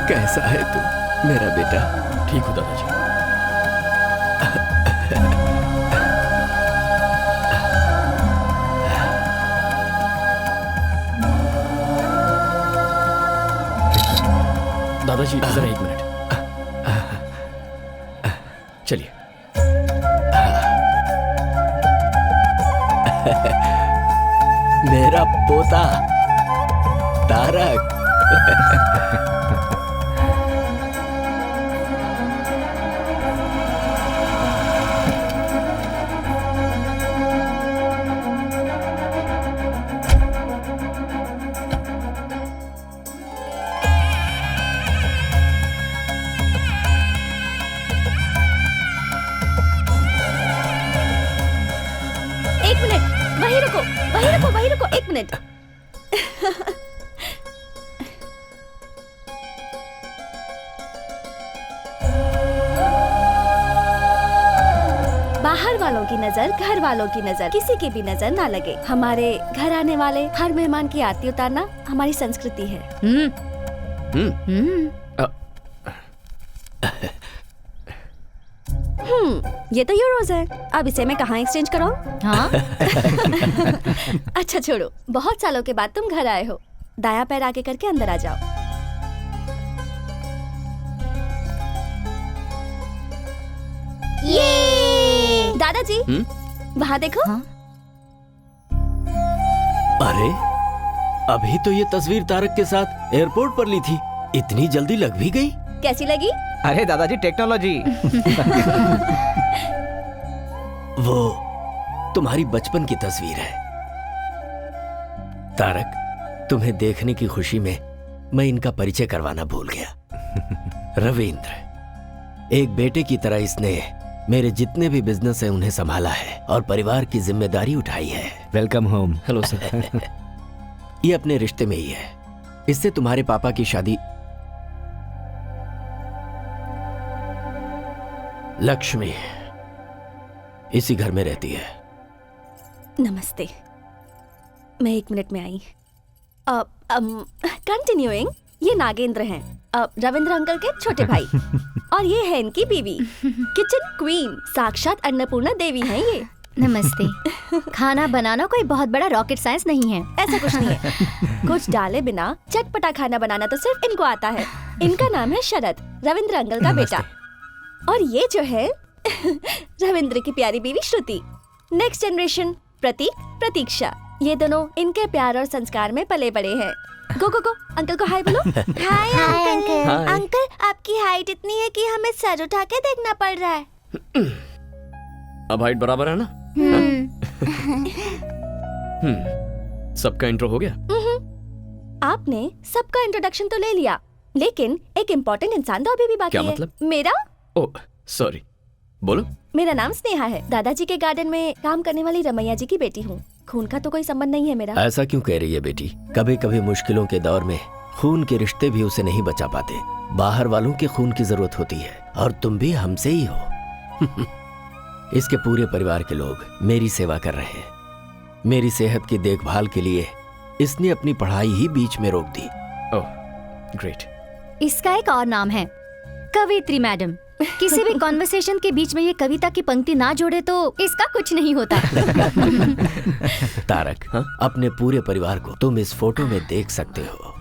कैसा है तू मेरा बेटा? ठीक हो दादाजी। दादाजी जरा एक मिनट, चलिए। मेरा पोता तारक। एक मिनट, वहीं रुको, वहीं रुको, वहीं रुको, एक मिनट। बाहर वालों की नजर, घर वालों की नजर, किसी की भी नजर ना लगे। हमारे घर आने वाले हर मेहमान की आरती उतारना हमारी संस्कृति है। ये तो यूरोज है, अब इसे मैं कहाँ एक्सचेंज कराऊं? हाँ? अच्छा छोड़ो, बहुत सालों के बाद तुम घर आए हो, दायां पैर आगे करके अंदर आ जाओ। ये दादाजी, वहाँ देखो। हाँ? अरे अभी तो ये तस्वीर तारक के साथ एयरपोर्ट पर ली थी, इतनी जल्दी लग भी गई। कैसी लगी? अरे दादाजी टेक्नोलॉजी। वो तुम्हारी बचपन की तस्वीर है तारक। तुम्हें देखने की खुशी में मैं इनका परिचय करवाना भूल गया। रविंद्र, एक बेटे की तरह इसने मेरे जितने भी बिजनेस है उन्हें संभाला है और परिवार की जिम्मेदारी उठाई है। Welcome home. Hello sir. ये अपने रिश्ते में ही है, इससे तुम्हारे पापा की शादी। लक्ष्मी इसी घर में रहती है। नमस्ते, मैं 1 मिनट में आई। कंटिन्यूइंग, ये नागेंद्र हैं, रविंद्र अंकल के छोटे भाई, और ये है इनकी बीवी, किचन क्वीन, साक्षात अन्नपूर्णा देवी हैं ये। नमस्ते। खाना बनाना कोई बहुत बड़ा रॉकेट साइंस नहीं है। ऐसा कुछ नहीं है, कुछ डाले बिना चटपटा खाना बनाना तो सिर्फ इनको आता है। इनका नाम है शरद, रविंद्र अंकल का बेटा, और ये जो है रविंद्र की प्यारी बीवी श्रुति, नेक्स्ट जनरेशन प्रतीक, प्रतीक्षा। ये दोनों इनके प्यार और संस्कार में पले बड़े हैं। गो गो गो, अंकल को हाय बोलो। Hi uncle. हाय। अंकल, आपकी हाइट इतनी है कि हमें सर उठा के देखना पड़ रहा है। अब हाइट बराबर है ना? सबका इंट्रो हो गया? आपने सबका इंट्रोडक्शन तो ले लिया, लेकिन एक इम्पोर्टेंट इंसान तो अभी भी बाकी क्या है। मतलब? मेरा ओह सॉरी, बोलो। मेरा नाम स्नेहा है, दादाजी के गार्डन में काम करने वाली रमैया जी की बेटी हूँ। खून का तो कोई संबंध नहीं है मेरा। ऐसा क्यों कह रही है बेटी? कभी कभी मुश्किलों के दौर में खून के रिश्ते भी उसे नहीं बचा पाते। बाहर वालों के खून की जरूरत होती है, और तुम भी हमसे ही हो। इसके पूरे परिवार के लोग मेरी सेवा कर रहे हैं। मेरी सेहत की देखभाल के लिए इसने अपनी पढ़ाई ही बीच में रोक दी। Oh great. इसका एक और नाम है, कवित्री मैडम। किसी भी कॉन्वर्सेशन के बीच में ये कविता की पंक्ति ना जोड़े तो इसका कुछ नहीं होता। तारक, अपने पूरे परिवार को तुम इस फोटो में देख सकते हो।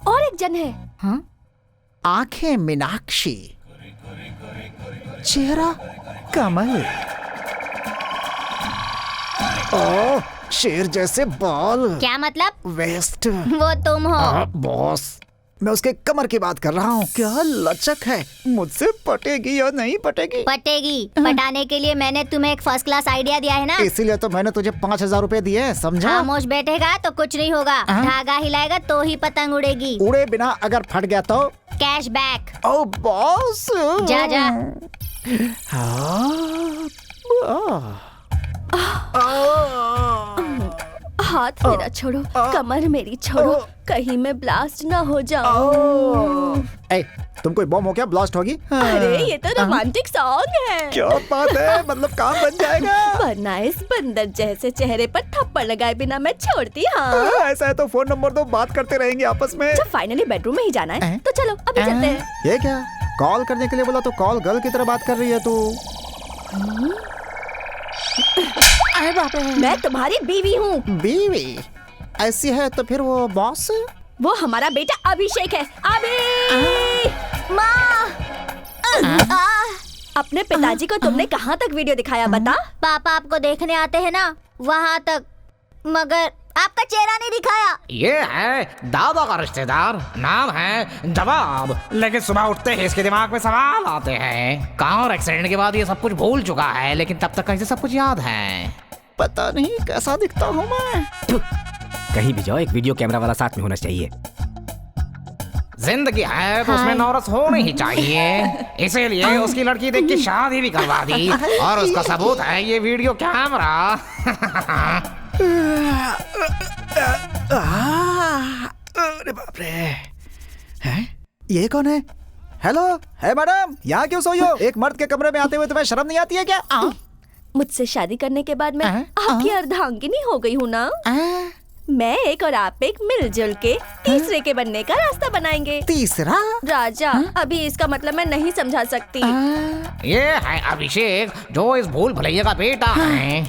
और एक जन है। हाँ? आंखें मीनाक्षी, चेहरा कमल, ओह शेर जैसे बाल, क्या मतलब? वेस्ट। वो तुम हो। बॉस, मैं उसके कमर की बात कर रहा हूँ। क्या लचक है, मुझसे पटेगी या नहीं पटेगी? पटेगी। पटाने के लिए मैंने तुम्हें एक फर्स्ट क्लास आइडिया दिया है ना। इसीलिए तो मैंने तुझे 5,000 रुपए दिए, समझा? खामोश बैठेगा तो कुछ नहीं होगा, धागा हिलाएगा तो ही पतंग उड़ेगी। उड़े बिना अगर फट गया तो? Cash back. ओ बॉस, जा जा। हाथ मेरा छोड़ो, कमर मेरी छोड़ो, कहीं मैं ब्लास्ट ना हो जाऊं। ए, तुम कोई बम हो क्या ब्लास्ट होगी? अरे ये तो रोमांटिक सॉन्ग है। क्या बात है, मतलब काम बन जाएगा। वरना इस बंदर जैसे चेहरे पर थप्पड़ लगाए बिना मैं छोड़ती। हाँ, ऐसा है तो फोन नंबर दो, बात करते रहेंगे आपस में। जब फाइनली बेडरूम में ही जाना है तो चलो अभी चलते हैं। ये क्या, कॉल करने के लिए बोला तो कॉल गर्ल की तरह बात कर रही है तू। मैं तुम्हारी बीवी हूँ। बीवी? ऐसी है तो फिर वो बॉस? वो हमारा बेटा अभिषेक है। अभी माँ, अपने पिताजी को तुमने कहाँ तक वीडियो दिखाया बता? पापा आपको देखने आते हैं ना, वहाँ तक, मगर आपका चेहरा नहीं दिखाया। ये है दादा का रिश्तेदार, नाम है जवाब। लेकिन सुबह उठते ही इसके दिमाग में सवाल आते हैं। कार एक्सीडेंट के बाद ये सब कुछ भूल चुका है, लेकिन तब तक इसे सब कुछ याद है। पता नहीं कैसा दिखता हूँ मैं। कहीं भी जाओ एक वीडियो कैमरा वाला साथ में होना चाहिए। जिंदगी है तो उसमें नौरस होनी ही चाहिए, इसीलिए उसकी लड़की देख के शादी भी करवा दी, और उसका सबूत है ये वीडियो कैमरा। अरे बाप रे, हैं? ये कौन है? हेलो, है मैडम, यहाँ क्यों सोई हो? एक मर्द के कमरे में आते हुए तुम्हें शर्म नहीं आती है क्या? मुझसे शादी करने के बाद मैं आपकी अर्धांगिनी हो गई हूँ ना। मैं एक और आप एक मिलजुल के तीसरे के बनने का रास्ता बनाएंगे। तीसरा? राजा, अभी इसका मतलब मैं नहीं समझा सकती। ये है अभिषेक, जो इस भूल भुलैया का बेटा है।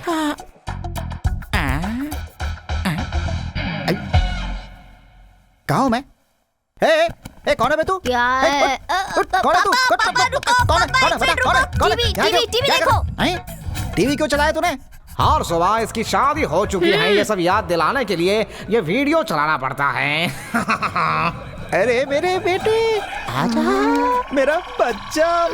कहाँ हूँ मैं? ए, कौन है बे तू? क्या है? कौन है तू? कौन है? टीवी देखो। टीवी क्यों चलाया तूने? हर सुबह इसकी शादी हो चुकी है, ये सब याद दिलाने के लिए ये वीडियो चलाना पड़ता है। अरे मेरे बेटे, आजा, मेरा बच्चा।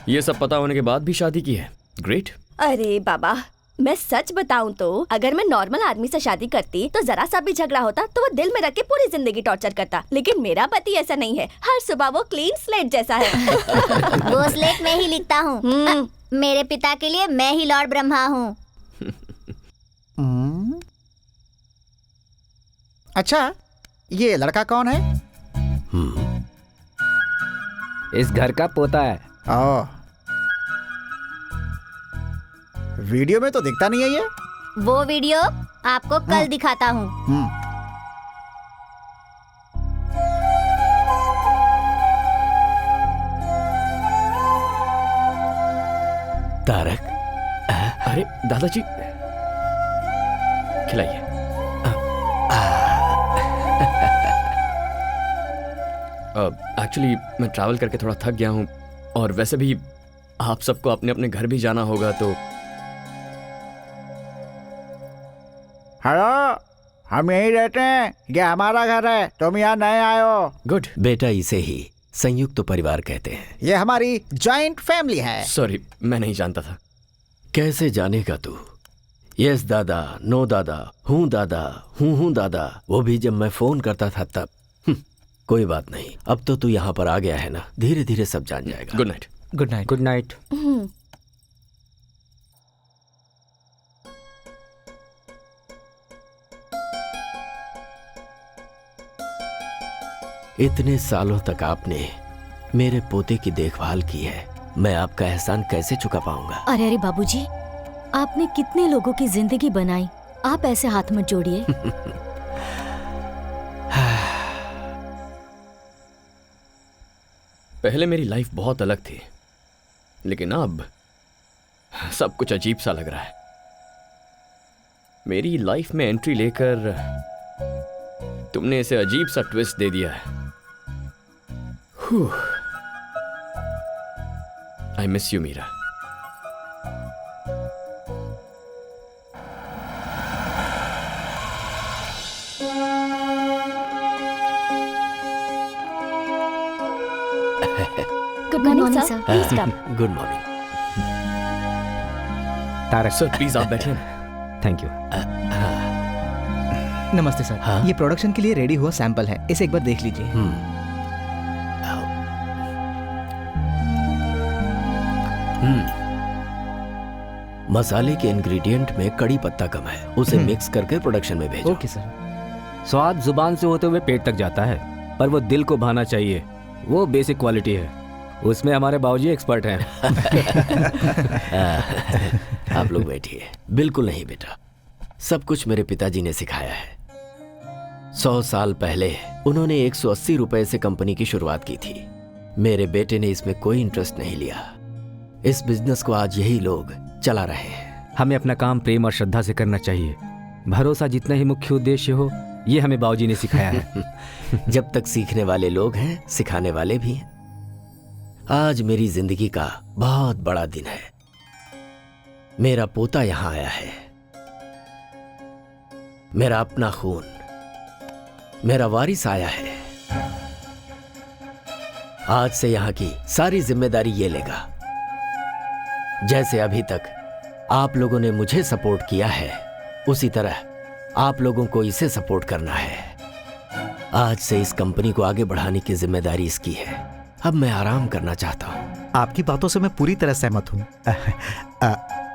ये सब पता होने के बाद भी शादी की है। ग्रेट। अरे बाबा, मैं सच बताऊं तो अगर मैं नॉर्मल आदमी से शादी करती तो जरा सा भी झगड़ा होता तो वो दिल में रख के पूरी जिंदगी टॉर्चर करता, लेकिन मेरा पति ऐसा नहीं है। हर सुबह वो क्लीन स्लेट जैसा है। वो स्लेट में ही लिखता हूँ। मेरे पिता के लिए मैं ही लॉर्ड ब्रह्मा हूँ। अच्छा, ये लड़का कौन है? इस घर का पोता है। वीडियो में तो दिखता नहीं है ये। वो वीडियो आपको कल दिखाता हूँ। तारक, अरे दादाजी, खिलाइए। एक्चुअली मैं ट्रैवल करके थोड़ा थक गया हूँ, और वैसे भी आप सबको अपने अपने घर भी जाना होगा, तो हेलो, हम यहीं रहते हैं, ये हमारा घर है, तुम यहाँ नए आए हो। गुड। बेटा इसे ही संयुक्त परिवार कहते हैं। ये हमारी जॉइंट फैमिली है। सॉरी, मैं नहीं जानता था। कैसे जानेगा तू? यस दादा, नो दादा, हूँ दादा, हूँ दादा, वो भी जब मैं फोन करता था तब। कोई बात नहीं, अब तो तू यहाँ पर आ गया है ना, धीरे धीरे सब जान जाएगा। Good night. Good night. Good night. इतने सालों तक आपने मेरे पोते की देखभाल की है, मैं आपका एहसान कैसे चुका पाऊंगा? अरे बाबूजी, आपने कितने लोगों की जिंदगी बनाई, आप ऐसे हाथ मत जोड़िए। पहले मेरी लाइफ बहुत अलग थी, लेकिन अब सब कुछ अजीब सा लग रहा है। मेरी लाइफ में एंट्री लेकर तुमने इसे अजीब सा ट्विस्ट दे दिया है। I miss you Meera. Good morning sir, please come. Good morning. Tarak sir please आप बैठिए ना। Thank you. नमस्ते सर। हाँ? ये प्रोडक्शन के लिए रेडी हुआ सैंपल है, इसे एक बार देख लीजिए। मसाले के इंग्रेडिएंट में कड़ी पत्ता कम है, उसे मिक्स करके प्रोडक्शन में भेजो। Okay sir. स्वाद जुबान से होते हुए पेट तक जाता है, पर वो दिल को भाना चाहिए, वो बेसिक क्वालिटी है। उसमें हमारे बाबूजी एक्सपर्ट हैं। आप लोग बैठिए। बिल्कुल नहीं बेटा, सब कुछ मेरे पिताजी ने सिखाया है। 100 साल पहले उन्होंने 180 रुपए से कंपनी की शुरुआत की थी। मेरे बेटे ने इसमें कोई इंटरेस्ट नहीं लिया। इस बिजनेस को आज यही लोग चला रहे हैं। हमें अपना काम प्रेम और श्रद्धा से करना चाहिए। भरोसा जितना ही मुख्य उद्देश्य हो, ये हमें बाबूजी ने सिखाया है। जब तक सीखने वाले लोग हैं, सिखाने वाले भी हैं। आज मेरी जिंदगी का बहुत बड़ा दिन है। मेरा पोता यहां आया है, मेरा अपना खून, मेरा वारिस आया है। आज से यहां की सारी जिम्मेदारी ये लेगा। जैसे अभी तक आप लोगों ने मुझे सपोर्ट किया है, उसी तरह आप लोगों को इसे सपोर्ट करना है। आज से इस कंपनी को आगे बढ़ाने की जिम्मेदारी इसकी है। अब मैं आराम करना चाहता हूँ। आपकी बातों से मैं पूरी तरह सहमत हूँ।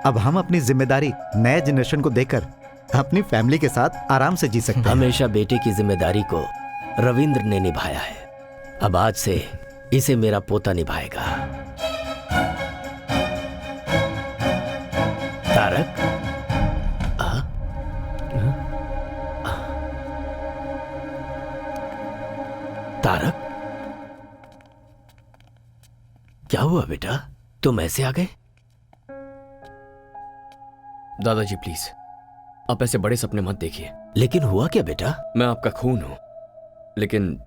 अब हम अपनी जिम्मेदारी नए जनरेशन को देकर अपनी फैमिली के साथ आराम से जी सकते हैं। हमेशा बेटे की जिम्मेदारी को रविंद्र ने निभाया है, अब आज से इसे मेरा पोता निभाएगा। तारक, तारक, क्या हुआ बेटा? तुम ऐसे आ गए? दादाजी प्लीज, आप ऐसे बड़े सपने मत देखिए। लेकिन हुआ क्या बेटा? मैं आपका खून हूं, लेकिन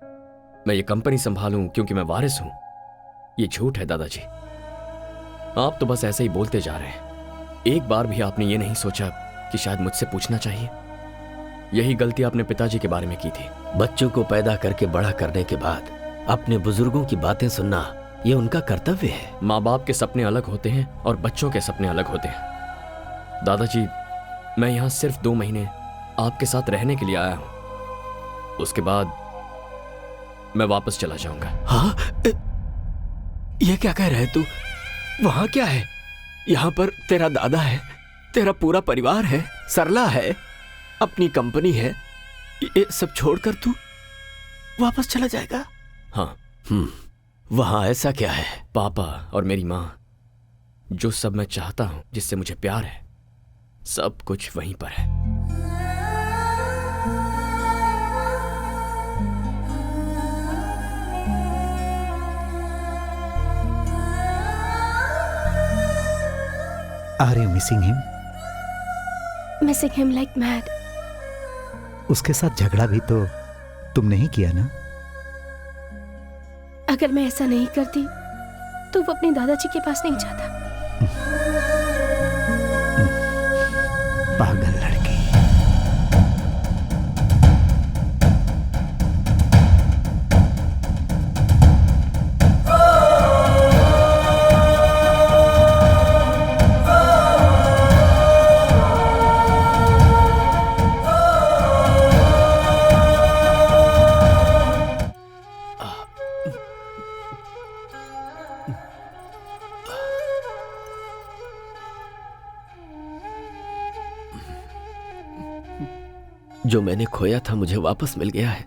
मैं ये कंपनी संभालूं क्योंकि मैं वारिस हूं, ये झूठ है दादाजी। आप तो बस ऐसे ही बोलते जा रहे हैं। एक बार भी आपने ये नहीं सोचा कि शायद मुझसे पूछना चाहिए? यही गलती आपने पिताजी के बारे में की थी। बच्चों को पैदा करके बड़ा करने के बाद अपने बुजुर्गों की बातें सुनना, ये उनका कर्तव्य है। माँ बाप के सपने अलग होते हैं और बच्चों के सपने अलग होते हैं। दादाजी, मैं यहाँ सिर्फ 2 महीने आपके साथ रहने के लिए आया हूँ, उसके बाद मैं वापस चला जाऊंगा। हाँ? ये क्या कह रहे तू? वहां क्या है? यहाँ पर तेरा दादा है, तेरा पूरा परिवार है, सरला है, अपनी कंपनी है, ये सब छोड़कर तू वापस चला जाएगा? हाँ। वहां ऐसा क्या है? पापा और मेरी माँ, जो सब मैं चाहता हूं, जिससे मुझे प्यार है, सब कुछ वहीं पर है। Are you missing him? Missing him like mad. उसके साथ झगड़ा भी तो तुमने ही किया ना? अगर मैं ऐसा नहीं करती तो वो अपने दादाजी के पास नहीं जाता। पागल लड़की। जो मैंने खोया था मुझे वापस मिल गया है,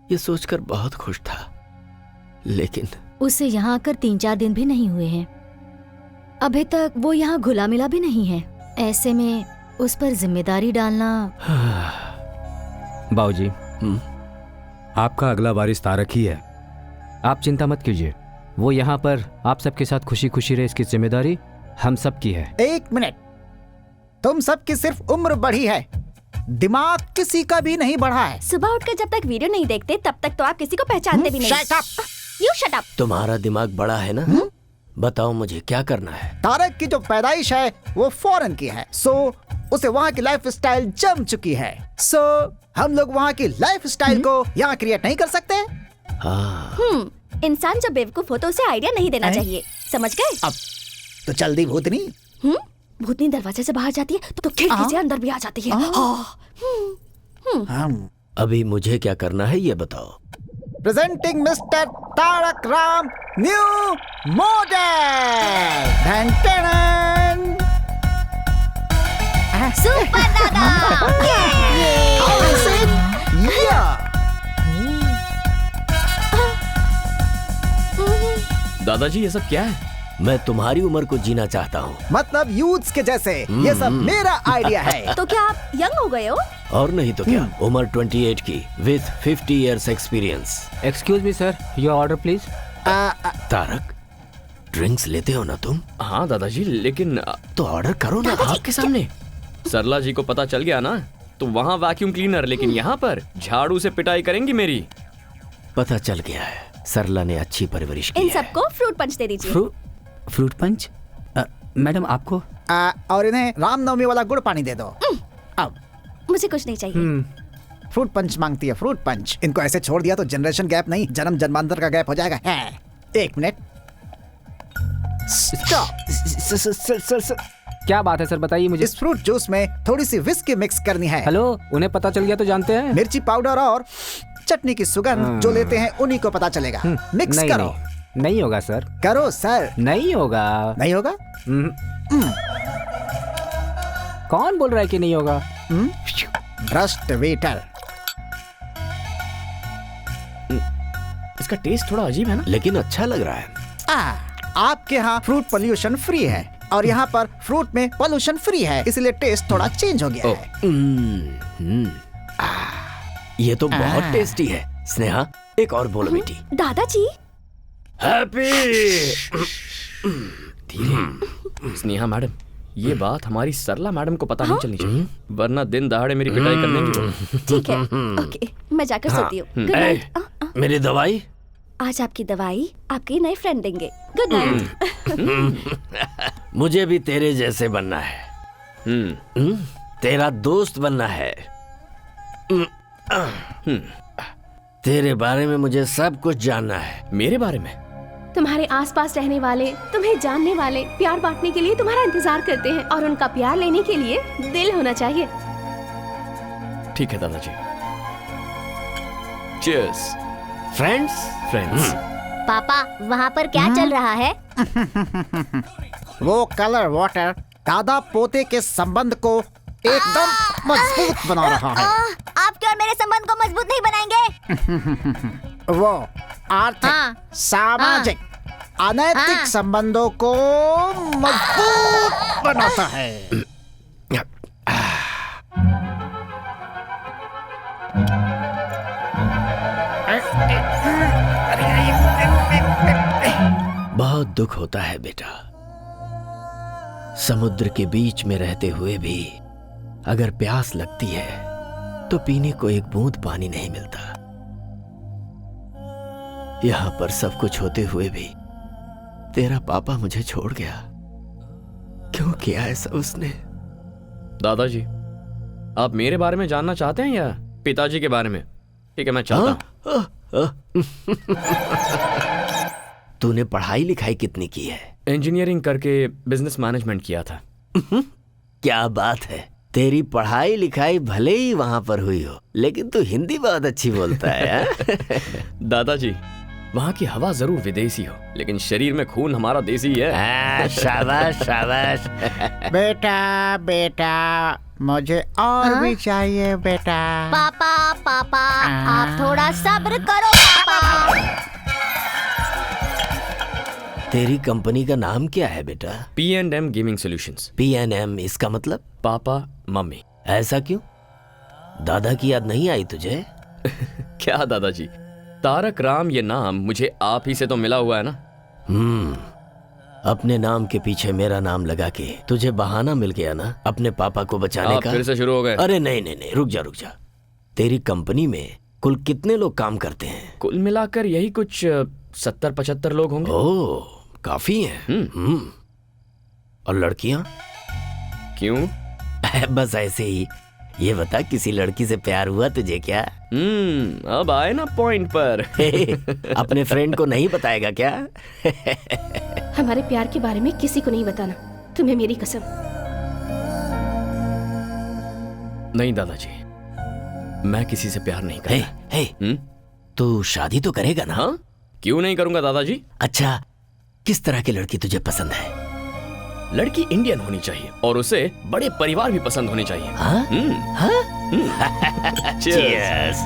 ये सोचकर बहुत खुश था। लेकिन उसे यहाँ आकर 3-4 दिन भी नहीं हुए हैं। अभी तक वो यहाँ घुला मिला भी नहीं है। ऐसे में उस पर जिम्मेदारी डालना। बाबूजी, आपका अगला वारिस तारक ही है। आप चिंता मत कीजिए, वो यहाँ पर आप सबके साथ खुशी खुशी रहे, इसकी जिम्मेदारी हम सब की है। 1 मिनट, तुम सबकी सिर्फ उम्र बढ़ी है, दिमाग किसी का भी नहीं बढ़ा है। सुबह उठकर जब तक वीडियो नहीं देखते तब तक तो आप किसी को पहचानते भी नहीं। Shut up! You shut up! तुम्हारा दिमाग बड़ा है ना? बताओ मुझे क्या करना है? तारक की जो पैदाइश है वो फॉरेन की है, सो उसे वहाँ की लाइफ स्टाइल जम चुकी है। सो हम लोग वहाँ की लाइफ स्टाइल को यहाँ क्रिएट नहीं कर सकते। हाँ। इंसान जब बेवकूफ हो तो उसे आइडिया नहीं देना चाहिए, समझ गए? अब तो जल्दी भूतनी। भूतनी दरवाजे से बाहर जाती है तो खिड़की से अंदर भी आ जाती है। अभी मुझे क्या करना है ये बताओ। Presenting mister Tarak Ram new model. Super दादा। दादाजी, ये सब क्या है? मैं तुम्हारी उम्र को जीना चाहता हूँ। मतलब यूथ्स के जैसे। ये सब मेरा आइडिया है। तो क्या आप यंग हो गए हो? और नहीं तो क्या, उम्र 28 की with 50 years experience. Excuse me sir, your order please. Tarak, drinks लेते हो ना तुम? हाँ दादाजी, लेकिन तो ऑर्डर करो ना। आपके सामने। सरला जी को पता चल गया ना तो वहां वैक्यूम क्लीनर, लेकिन यहाँ पर झाड़ू से पिटाई करेंगी मेरी। पता चल गया है, सरला ने अच्छी परवरिश की इन है। सबको फ्रूट पंच दे दीजिए। Fruit punch? मैडम आपको? और इन्हें रामनवमी वाला गुड़ पानी दे दो। अब मुझे कुछ नहीं चाहिए। फ्रूट पंच मांगती है, फ्रूट पंच। इनको ऐसे छोड़ दिया तो जनरेशन गैप नहीं, जन्म जन्मांतर का गैप हो जाएगा। एक मिनट, स्टॉप। क्या बात है सर, बताइए मुझे। इस फ्रूट जूस में थोड़ी सी विस्की मिक्स करनी है। हेलो, उन्हें पता चल गया तो जानते हैं। मिर्ची पाउडर और चटनी की सुगंध जो लेते हैं उन्हीं को पता चलेगा। मिक्स नहीं, करो। नहीं होगा सर। करो सर। नहीं होगा। नहीं होगा? कौन बोल रहा है कि नहीं होगा? भ्रष्ट वेटर। इसका टेस्ट थोड़ा अजीब है ना, लेकिन अच्छा लग रहा है। आपके यहाँ फ्रूट पोल्यूशन फ्री है और यहाँ पर फ्रूट में पोल्यूशन फ्री है, इसलिए टेस्ट थोड़ा चेंज हो गया है। ये तो बहुत टेस्टी है। स्नेहा, एक और बोलो बेटी। दादाजी। हैप्पी। धीरे। स्नेहा मैडम, ये बात हमारी सरला मैडम को पता नहीं चलनी चाहिए, वरना दिन दहाड़े मेरी पिटाई कर देंगी वो। ठीक है, ओके, मैं जाकर सोती हूँ। Good night. मेरी दवाई? आज आपकी दवाई आपके नए फ्रेंड देंगे। Good night. मुझे भी तेरे जैसे बनना है। तेरा दोस्त बनना है। तेरे बारे में मुझे सब कुछ जानना है। मेरे बारे में? तुम्हारे आसपास रहने वाले, तुम्हें जानने वाले, प्यार बांटने के लिए तुम्हारा इंतजार करते हैं और उनका प्यार लेने के लिए दिल होना चाहिए। ठीक है दादाजी। चीयर्स। फ्रेंड्स। पापा, वहाँ पर क्या चल रहा है? वो कलर वाटर दादा पोते के संबंध को एकदम मजबूत बना रहा है। आपके और मेरे संबंध को मजबूत नहीं बनाएंगे। वो आर्थिक, सामाजिक, अनैतिक संबंधों को मजबूत बनाता है। बहुत दुख होता है बेटा, समुद्र के बीच में रहते हुए भी अगर प्यास लगती है तो पीने को एक बूंद पानी नहीं मिलता। यहां पर सब कुछ होते हुए भी तेरा पापा मुझे छोड़ गया। क्यों किया ऐसा उसने? दादाजी, आप मेरे बारे में जानना चाहते हैं या पिताजी के बारे में? ठीक है, मैं चाहता हूं। तूने पढ़ाई लिखाई कितनी की है? इंजीनियरिंग करके बिजनेस मैनेजमेंट किया था। क्या बात है, तेरी पढ़ाई लिखाई भले ही वहां पर हुई हो, लेकिन तू हिंदी बहुत अच्छी बोलता है। दादाजी, वहाँ की हवा जरूर विदेशी हो, लेकिन शरीर में खून हमारा देसी है। शाबाश शाबाश। बेटा बेटा, मुझे और भी चाहिए बेटा। पापा पापा, आप थोड़ा सब्र करो पापा। तेरी कंपनी का नाम क्या है बेटा? P&M gaming solutions. P&M, इसका मतलब? Papa mummy. ऐसा क्यों? दादा की याद नहीं आई तुझे? क्या दादाजी, तारक राम ये नाम मुझे आप ही से तो मिला हुआ है ना। अपने नाम के पीछे मेरा नाम लगा के तुझे बहाना मिल गया ना अपने पापा को बचाने आप का। फिर से शुरू हो गए। अरे नहीं नहीं नहीं, रुक जा। तेरी कंपनी में कुल कितने लोग काम करते हैं? कुल मिलाकर यही कुछ 70-75 लोग होंगे। ओह, काफी हैं। और लड़कियां? क्यों? बस ऐसे ही। ये बता, किसी लड़की से प्यार हुआ तुझे क्या? अब आए ना पॉइंट पर। अपने फ्रेंड को नहीं बताएगा क्या? हमारे प्यार के बारे में किसी को नहीं बताना, तुम्हें मेरी कसम। नहीं दादाजी, मैं किसी से प्यार नहीं करता। तू शादी तो करेगा ना? हाँ, क्यों नहीं करूंगा दादाजी। अच्छा, किस तरह की लड़की तुझे पसंद है? लड़की इंडियन होनी चाहिए और उसे बड़े परिवार भी पसंद होने चाहिए। Cheers।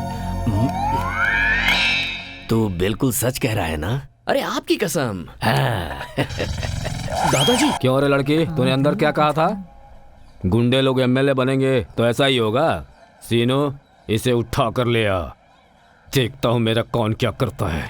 तू बिल्कुल सच कह रहा है ना? अरे आपकी कसम। दादाजी। क्यों रे लड़की, तूने अंदर क्या कहा था? गुंडे लोग एमएलए बनेंगे तो ऐसा ही होगा। सीनो, इसे उठा कर ले आ, देखता हूं मेरा कौन क्या करता है।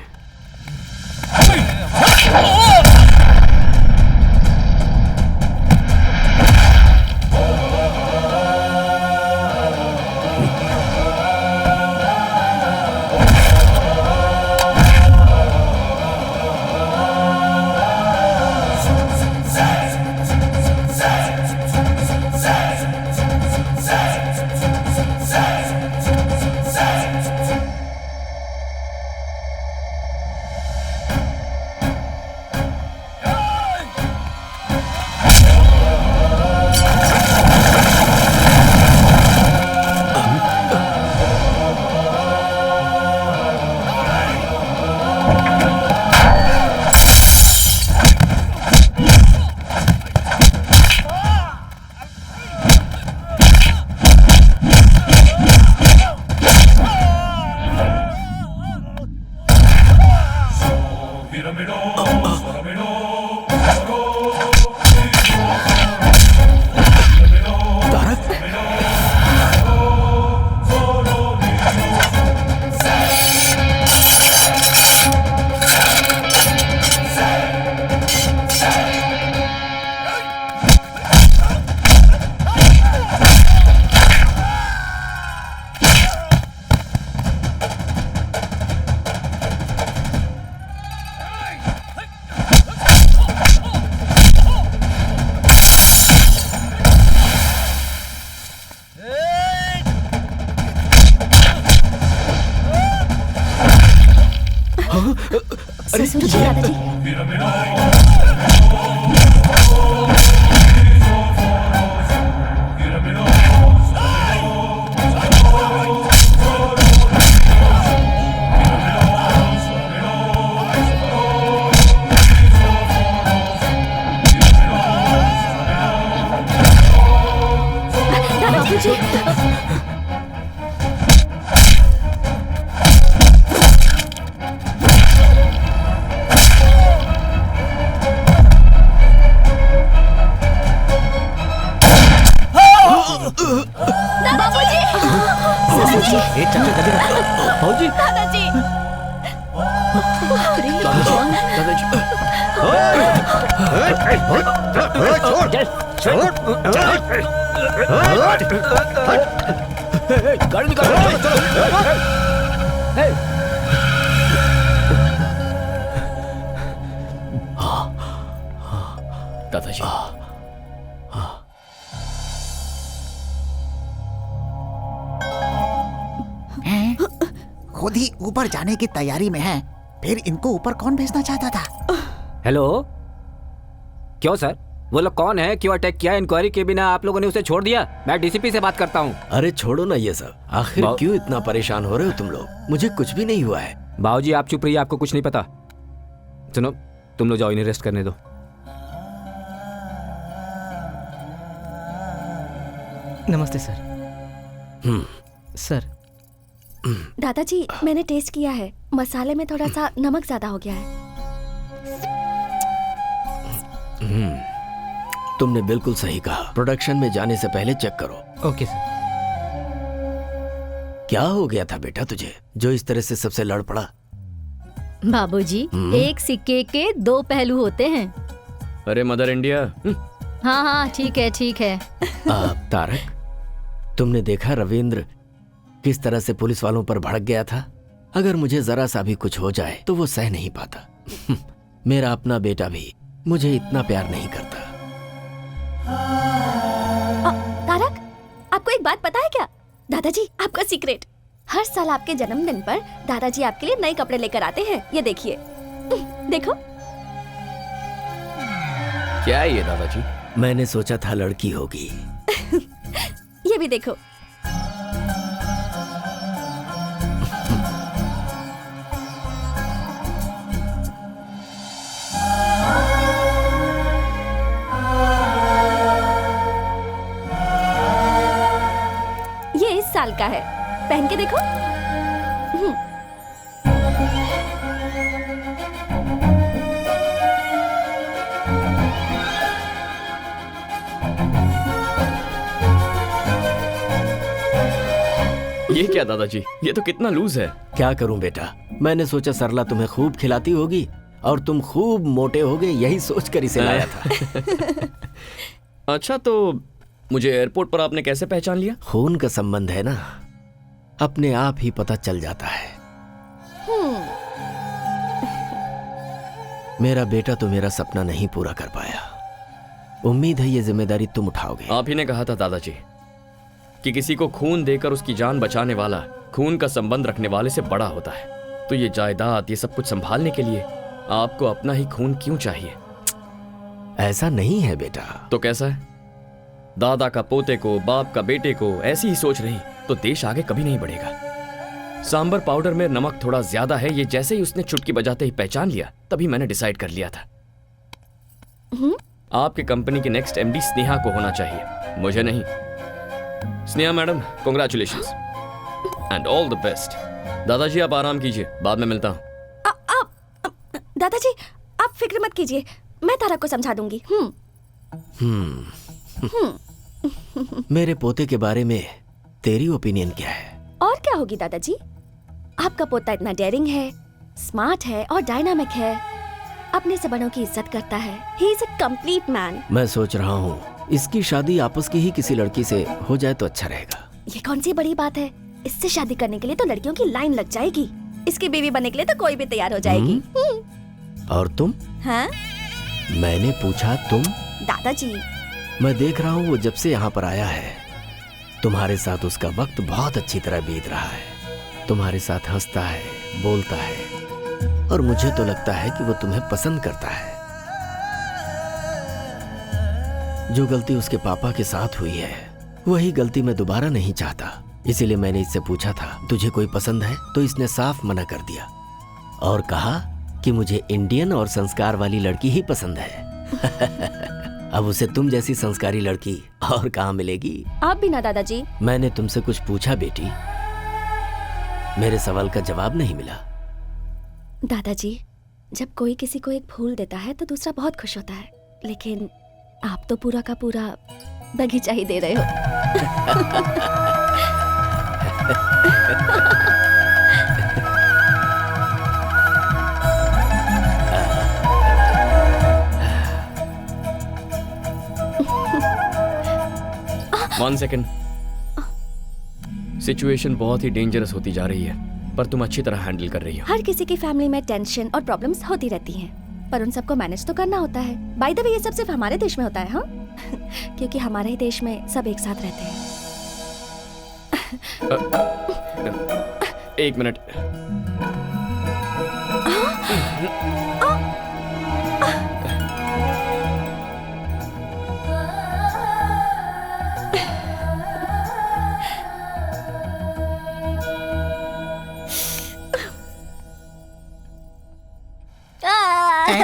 ससुर जी, दादाजी। बाबूजी, दादाजी। गाड़ी निकालो। दादाजी, खुद ही ऊपर जाने की तैयारी में है, फिर इनको ऊपर कौन भेजना चाहता था? हेलो, क्यों सर? वो लोग कौन है? क्यों अटैक किया? इंक्वायरी के बिना आप लोगों ने उसे छोड़ दिया? मैं डीसीपी से बात करता हूँ। अरे छोड़ो ना ये सब, आखिर क्यों इतना परेशान हो रहे हो तुम लोग? मुझे कुछ भी नहीं हुआ है। बाबूजी आप चुप रहिए, आपको कुछ नहीं पता। सुनो, तुम लोग जाओ, इन्हें रेस्ट करने दो। नमस्ते सर। सर, दादाजी, मैंने टेस्ट किया है, मसाले में थोड़ा सा नमक ज्यादा हो गया है। तुमने बिल्कुल सही कहा, प्रोडक्शन में जाने से पहले चेक करो। Okay sir. क्या हो गया था बेटा तुझे, जो इस तरह से सबसे लड़ पड़ा? बाबूजी, एक सिक्के के दो पहलू होते हैं। अरे मदर इंडिया। हाँ हाँ, ठीक है ठीक है। तारक, तुमने देखा रविंद्र किस तरह से पुलिस वालों पर भड़क गया था? अगर मुझे जरा सा भी कुछ हो जाए तो वो सह नहीं पाता। मेरा अपना बेटा भी मुझे इतना प्यार नहीं करता। तारक, आपको एक बात पता है क्या? दादाजी, आपका सीक्रेट, हर साल आपके जन्मदिन पर दादाजी आपके लिए नए कपड़े लेकर आते हैं। ये देखिए, देखो। क्या है ये दादाजी? मैंने सोचा था लड़की होगी। ये भी देखो। ये इस साल का है, पहन के देखो। ये क्या दादाजी, ये तो कितना लूज है। क्या करूं बेटा, मैंने सोचा सरला तुम्हें खूब खिलाती होगी और तुम खूब मोटे होगे, यही सोचकर इसे लाया था। अच्छा, तो मुझे एयरपोर्ट पर आपने कैसे पहचान लिया? खून का संबंध है ना, अपने आप ही पता चल जाता है। मेरा बेटा तो मेरा सपना नहीं पूरा कर पाया। उम्मीद है ये जिम्मेदारी तुम उठाओगे। आप ही ने कहा था दादाजी कि किसी को खून देकर उसकी जान बचाने वाला खून का संबंध रखने वाले से बड़ा होता है। तो ये जायदाद, ये सब कुछ संभालने के लिए आपको अपना ही खून क्यों चाहिए? ऐसा नहीं है बेटा। तो कैसा है? दादा का पोते को, बाप का बेटे को ऐसी ही सोच रही तो देश आगे कभी नहीं बढ़ेगा। सांबर पाउडर में नमक थोड़ा ज्यादा है, ये जैसे ही उसने चुटकी बजाते ही पहचान लिया, तभी मैंने डिसाइड कर लिया था आपके कंपनी की नेक्स्ट एमडी स्नेहा को होना चाहिए, मुझे नहीं। Sneha madam, congratulations and all the best. दादाजी आप आराम कीजिए, बाद में मिलता हूं। दादाजी, आप फिक्र मत कीजिए, मैं तारा को समझा दूंगी। मेरे पोते के बारे में तेरी ओपिनियन क्या है? और क्या होगी दादाजी, आपका पोता इतना डेयरिंग है, स्मार्ट है और डायनामिक है, अपने से बड़ों की इज्जत करता है। He is a complete man. मैं सोच रहा हूँ इसकी शादी आपस की ही किसी लड़की से हो जाए तो अच्छा रहेगा। ये कौन सी बड़ी बात है, इससे शादी करने के लिए तो लड़कियों की लाइन लग जाएगी, इसकी बीवी बनने के लिए तो कोई भी तैयार हो जाएगी। और तुम? हाँ? मैंने पूछा तुम? दादाजी, मैं देख रहा हूँ वो जब से यहाँ पर आया है तुम्हारे साथ उसका वक्त बहुत अच्छी तरह बीत रहा है। तुम्हारे साथ हंसता है, बोलता है। और मुझे तो लगता है कि वो तुम्हें पसंद करता है। जो गलती उसके पापा के साथ हुई है वही गलती मैं दोबारा नहीं चाहता। इसीलिए मैंने इससे पूछा था तुझे कोई पसंद है, तो इसने साफ मना कर दिया और कहा कि मुझे इंडियन और संस्कार वाली लड़की ही पसंद है। अब उसे तुम जैसी संस्कारी लड़की और कहाँ मिलेगी? आप भी ना दादाजी। मैंने तुमसे कुछ पूछा बेटी, मेरे सवाल का जवाब नहीं मिला। दादाजी, जब कोई किसी को एक फूल देता है तो दूसरा बहुत खुश होता है, लेकिन आप तो पूरा का पूरा बगीचा ही दे रहे हो। One second. सिचुएशन बहुत ही डेंजरस होती जा रही है, पर तुम अच्छी तरह हैंडल कर रही हो। हर किसी की फैमिली में टेंशन और प्रॉब्लम्स होती रहती हैं, पर उन सबको मैनेज तो करना होता है। बाय द वे, ये सब सिर्फ हमारे देश में होता है, हाँ? क्योंकि हमारे ही देश में सब एक साथ रहते हैं। एक मिनट।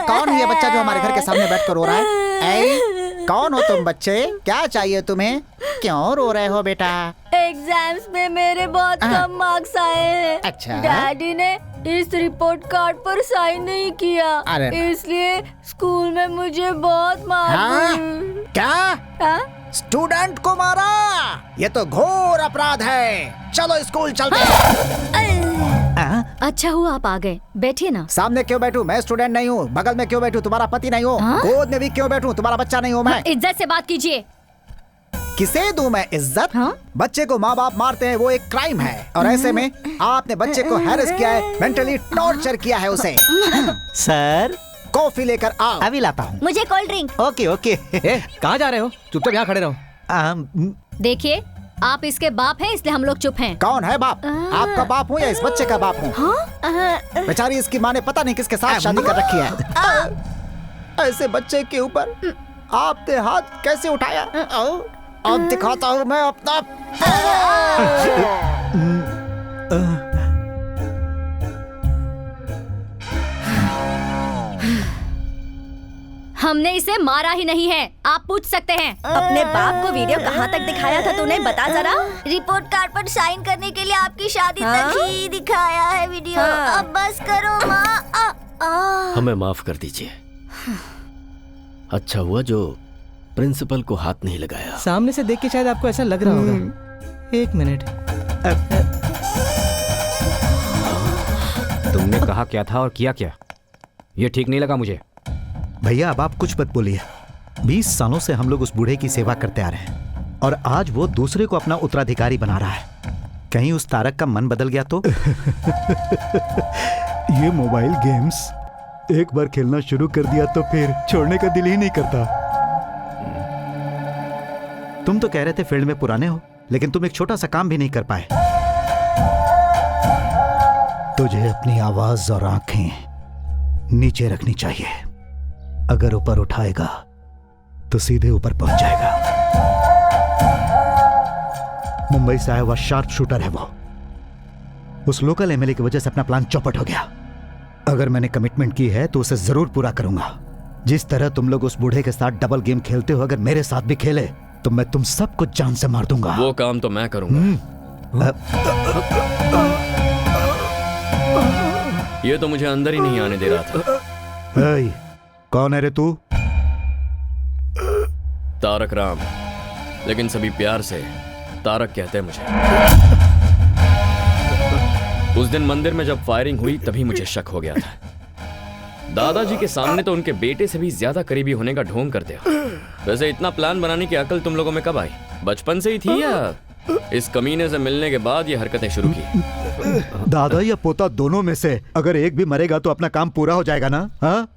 कौन है ये बच्चा जो हमारे घर के सामने बैठ कर रो रहा है? कौन हो तुम बच्चे? क्या चाहिए तुम्हें? क्यों रो रहे हो बेटा? एग्जाम्स में मेरे बहुत कम मार्क्स आए हैं। अच्छा। डैडी ने इस रिपोर्ट कार्ड पर साइन नहीं किया, इसलिए स्कूल में मुझे बहुत मार। क्या? स्टूडेंट को मारा? ये तो घोर अपराध है। चलो स्कूल चलते हैं। अच्छा हुआ आप आ गए, बैठिए ना। सामने क्यों बैठूं? मैं स्टूडेंट नहीं हूँ। बगल में क्यों बैठूं? तुम्हारा पति नहीं हूँ। गोद में भी क्यों बैठूं? तुम्हारा बच्चा नहीं हूँ मैं। इज्जत से बात कीजिए। किसे दूं मैं इज्जत? बच्चे को माँ बाप मारते हैं, वो एक क्राइम है। और ऐसे में आपने बच्चे को हैरेस किया है, मेंटली टॉर्चर किया है उसे। सर, कॉफी लेकर आओ। अभी लाता हूँ। मुझे कोल्ड ड्रिंक। Okay okay. कहाँ जा रहे हो? चुपचाप यहाँ खड़े रहो। देखिए, आप इसके बाप हैं, इसलिए हम लोग चुप हैं। कौन है बाप? आपका बाप हूँ या इस बच्चे का बाप हूँ? बेचारी इसकी माँ ने पता नहीं किसके साथ शादी कर रखी है। ऐसे बच्चे के ऊपर आपने हाथ कैसे उठाया? अब दिखाता हूँ मैं अपना। हमने इसे मारा ही नहीं है, आप पूछ सकते हैं। अपने बाप को वीडियो कहाँ तक दिखाया था तूने? बता जरा। रिपोर्ट कार्ड पर साइन करने के लिए आपकी शादी तक ही दिखाया है वीडियो। अब बस करो माँ। हमें माफ कर दीजिए। अच्छा हुआ जो प्रिंसिपल को हाथ नहीं लगाया। सामने से देख के शायद आपको ऐसा लग रहा होगा। एक मिनट। तुमने कहा क्या था और किया क्या? ये ठीक नहीं लगा मुझे। भैया अब आप कुछ मत बोलिए। 20 सालों से हम लोग उस बूढ़े की सेवा करते आ रहे हैं और आज वो दूसरे को अपना उत्तराधिकारी बना रहा है। कहीं उस तारक का मन बदल गया तो? ये मोबाइल गेम्स एक बार खेलना शुरू कर दिया तो फिर छोड़ने का दिल ही नहीं करता। तुम तो कह रहे थे फील्ड में पुराने हो, लेकिन तुम एक छोटा सा काम भी नहीं कर पाए। तुझे अपनी आवाज और आंखें नीचे रखनी चाहिए। अगर ऊपर उठाएगा तो सीधे ऊपर पहुंच जाएगा। मुंबई से आया हुआ शार्प शूटर है वो। उस लोकल एमएलए की वजह से अपना प्लान चौपट हो गया। अगर मैंने कमिटमेंट की है तो उसे जरूर पूरा करूंगा। जिस तरह तुम लोग उस बूढ़े के साथ डबल गेम खेलते हो, अगर मेरे साथ भी खेले तो मैं तुम सबको जान से मार दूंगा। वो काम तो मैं करूंगा। ये तो मुझे अंदर ही नहीं आने दे रहा था। कौन है रे तू? तारक राम, लेकिन सभी प्यार से तारक कहते हैं मुझे। उस दिन मंदिर में जब फायरिंग हुई तभी मुझे शक हो गया था। दादाजी के सामने तो उनके बेटे से भी ज्यादा करीबी होने का ढोंग करते हो। वैसे इतना प्लान बनाने की अकल तुम लोगों में कब आई? बचपन से ही थी या इस कमीने से मिलने के बाद ये हरकतें शुरू की? दादा या पोता दोनों में से अगर एक भी मरेगा तो अपना काम पूरा हो जाएगा ना? हाँ,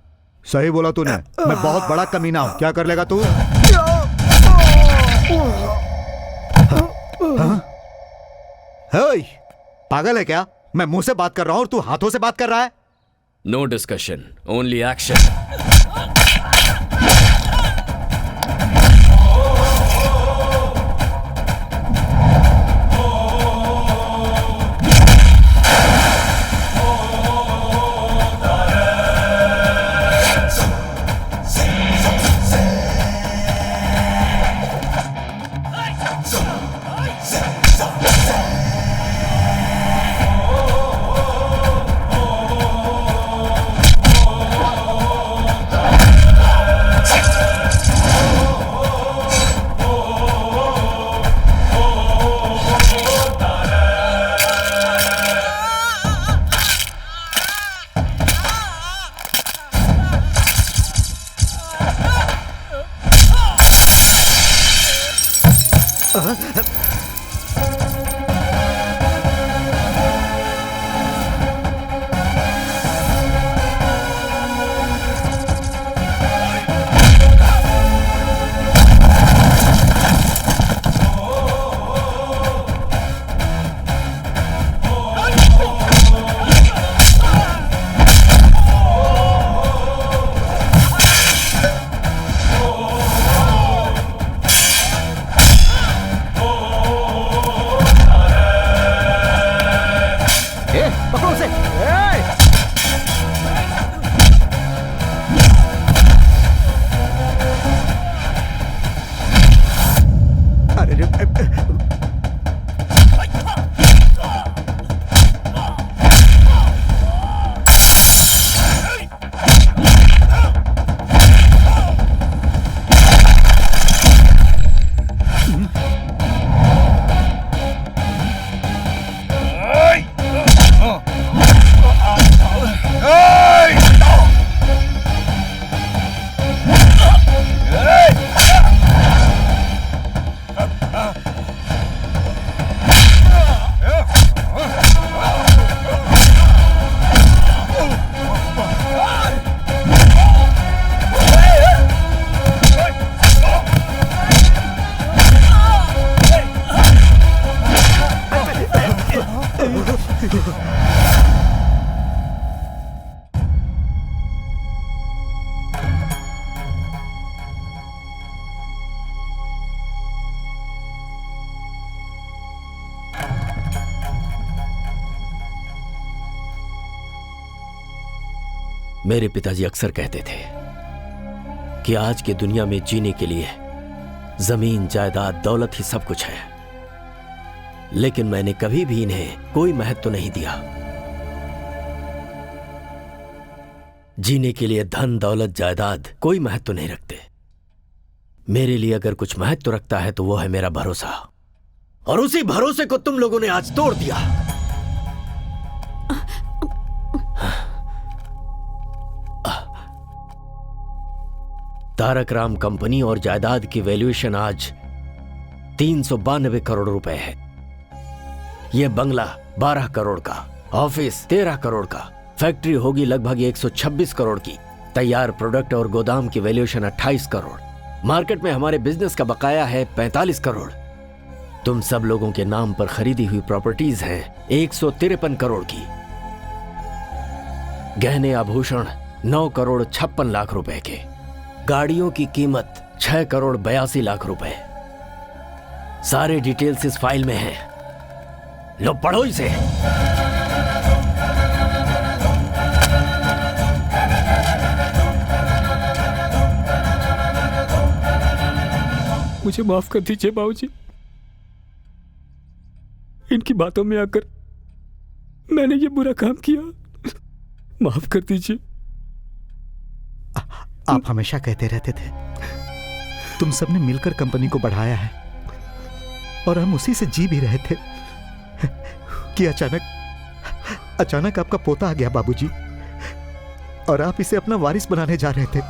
सही बोला तूने। मैं बहुत बड़ा कमीना हूं। क्या कर लेगा तू? पागल है क्या? मैं मुंह से बात कर रहा हूं और तू हाथों से बात कर रहा है। No discussion, only action. मेरे पिताजी अक्सर कहते थे कि आज की दुनिया में जीने के लिए जमीन, जायदाद, दौलत ही सब कुछ है, लेकिन मैंने कभी भी इन्हें कोई महत्व नहीं दिया। जीने के लिए धन, दौलत, जायदाद कोई महत्व नहीं रखते। मेरे लिए अगर कुछ महत्व रखता है तो वो है मेरा भरोसा, और उसी भरोसे को तुम लोगों ने आज तोड़ दिया। तारक राम कंपनी और जायदाद की वैल्यूएशन आज 392 करोड़ रुपए है। यह बंगला 12 करोड़ का, ऑफिस 13 करोड़ का, फैक्ट्री होगी लगभग 126 करोड़ की, तैयार प्रोडक्ट और गोदाम की वैल्यूएशन 28 करोड़, मार्केट में हमारे बिजनेस का बकाया है 45 करोड़, तुम सब लोगों के नाम पर खरीदी हुई प्रॉपर्टीज हैं 153 करोड़ की, गहने आभूषण 9 करोड़ 56 लाख रुपए के, गाड़ियों की कीमत 6 करोड़ 82 लाख रुपए। सारे डिटेल्स इस फाइल में हैं। लो पढ़ो इसे। मुझे माफ कर दीजिए बाबूजी, इनकी बातों में आकर मैंने ये बुरा काम किया, माफ कर दीजिए। आप हमेशा कहते रहते थे तुम सबने मिलकर कंपनी को बढ़ाया है, और हम उसी से जी भी रहे थे कि अचानक आपका पोता आ गया बाबूजी, और आप इसे अपना वारिस बनाने जा रहे थे,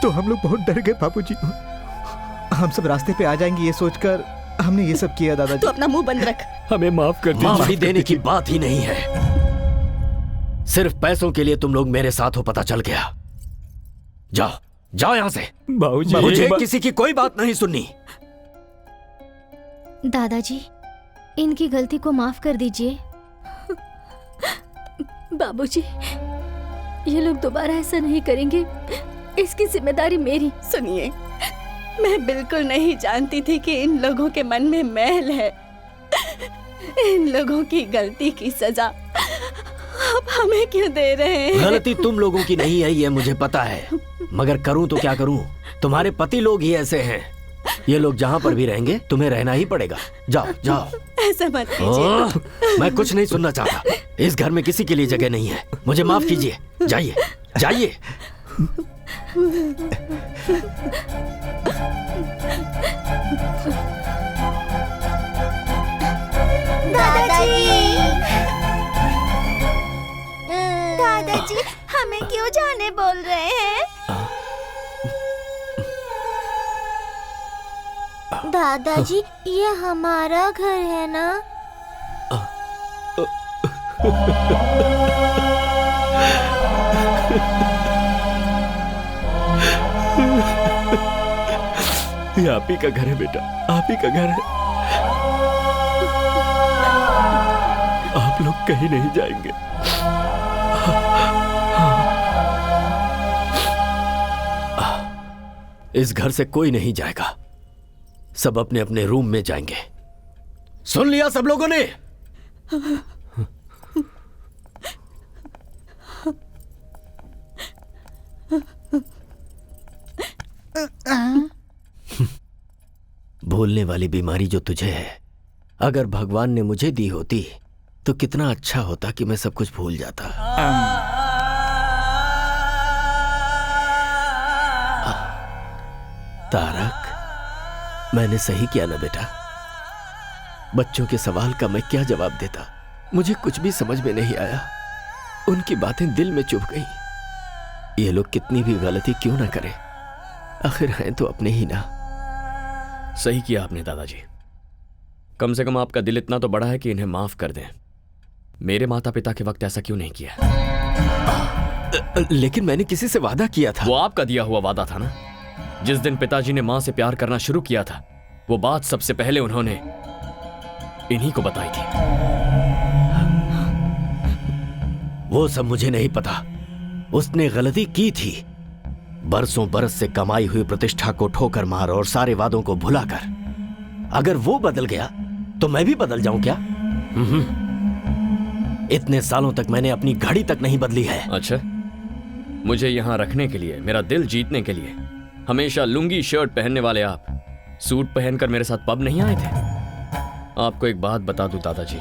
तो हम लोग बहुत डर गए बाबूजी। हम सब रास्ते पे आ जाएंगे ये सोचकर हमने ये सब किया दादाजी। तू अपना मुंह बंद रख। हमें माफ कर दीजिए। माफी देने की बात ही नहीं है, सिर्फ पैसों के लिए तुम लोग मेरे साथ हो, पता चल गया। जाओ जाओ यहां से। बाबूजी मुझे किसी की कोई बात नहीं सुननी। दादाजी, इनकी गलती को माफ कर दीजिए। बाबूजी, ये लोग दोबारा ऐसा नहीं करेंगे, इसकी जिम्मेदारी मेरी। सुनिए, मैं बिल्कुल नहीं जानती थी कि इन लोगों के मन में मैल है। इन लोगों की गलती की सजा आप हमें क्यों दे रहे हैं? गलती तुम लोगों की नहीं है, ये मुझे पता है, मगर करूं तो क्या करूं? तुम्हारे पति लोग ही ऐसे हैं। ये लोग जहां पर भी रहेंगे तुम्हें रहना ही पड़ेगा। जाओ जाओ। ऐसा मत कीजिए। मैं कुछ नहीं सुनना चाहता। इस घर में किसी के लिए जगह नहीं है। मुझे माफ कीजिए। जाइए जाइए। दादाजी, हमें क्यों जाने बोल रहे हैं? दादाजी, ये हमारा घर है ना? ये आप ही का घर है बेटा, आप ही का घर है। आप लोग कहीं नहीं जाएंगे। इस घर से कोई नहीं जाएगा। सब अपने अपने रूम में जाएंगे। सुन लिया सब लोगों ने? भूलने वाली बीमारी जो तुझे है, अगर भगवान ने मुझे दी होती तो कितना अच्छा होता कि मैं सब कुछ भूल जाता। तारक, मैंने सही किया ना बेटा? बच्चों के सवाल का मैं क्या जवाब देता? मुझे कुछ भी समझ में नहीं आया। उनकी बातें दिल में चुभ गई। ये लोग कितनी भी गलती क्यों ना करें, आखिर हैं तो अपने ही ना। सही किया आपने दादाजी। कम से कम आपका दिल इतना तो बड़ा है कि इन्हें माफ कर दें। मेरे माता पिता के वक्त ऐसा क्यों नहीं किया? लेकिन मैंने किसी से वादा किया था। वो आपका दिया हुआ वादा था ना। जिस दिन पिताजी ने मां से प्यार करना शुरू किया था, वो बात सबसे पहले उन्होंने इन्हीं को बताई थी। वो सब मुझे नहीं पता। उसने गलती की थी। बरसों बरस से कमाई हुई प्रतिष्ठा को ठोकर मार और सारे वादों को भुलाकर अगर वो बदल गया तो मैं भी बदल जाऊं क्या? इतने सालों तक मैंने अपनी घड़ी तक नहीं बदली है। अच्छा, मुझे यहां रखने के लिए, मेरा दिल जीतने के लिए हमेशा लुंगी शर्ट पहनने वाले आप सूट पहनकर मेरे साथ पब नहीं आए थे? आपको एक बात बता दूं दादाजी,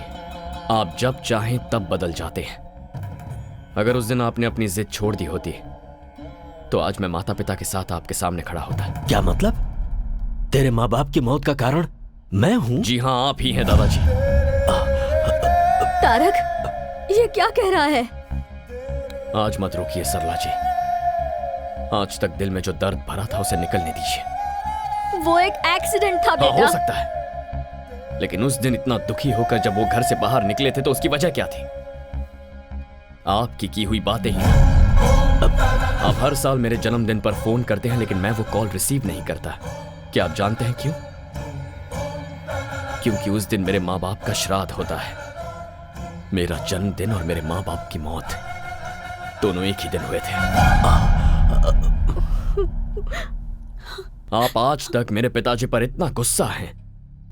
आप जब चाहें तब बदल जाते हैं। अगर उस दिन आपने अपनी जिद छोड़ दी होती तो आज मैं माता पिता के साथ आपके सामने खड़ा होता। क्या मतलब? तेरे माँ बाप की मौत का कारण मैं हूं? जी हाँ, आप ही हैं दादाजी। तारक, ये क्या कह रहा है? आज मत रोकिए सरला जी। आज तक दिल में जो दर्द भरा था उसे निकलने दीजिए। वो एक एक्सीडेंट था बेटा। हो सकता है, लेकिन उस दिन इतना दुखी होकर जब वो घर से बाहर निकले थे तो उसकी वजह क्या थी? आपकी की हुई बातें ही। आप हर साल मेरे जन्मदिन पर फोन करते हैं, लेकिन मैं वो कॉल रिसीव नहीं करता। क्या आप जानते हैं क्यों? क्योंकि उस दिन मेरे माँ बाप का श्राद्ध होता है। मेरा जन्मदिन और मेरे माँ बाप की मौत दोनों एक ही दिन हुए थे। आप आज तक मेरे पिताजी पर इतना गुस्सा हैं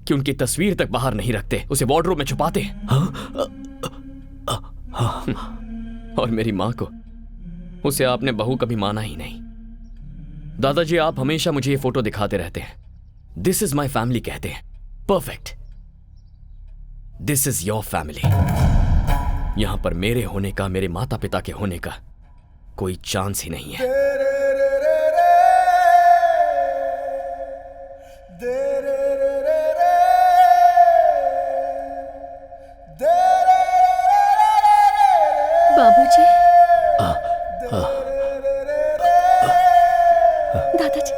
कि उनकी तस्वीर तक बाहर नहीं रखते, उसे वार्डरोब में छुपाते हैं। और मेरी मां को, उसे आपने बहू कभी माना ही नहीं। दादाजी, आप हमेशा मुझे ये फोटो दिखाते रहते हैं। दिस इज माई फैमिली कहते हैं। Perfect. This is your family. यहां पर मेरे होने का, मेरे माता पिता के होने का कोई चांस ही नहीं है। बाबूजी। दादाजी।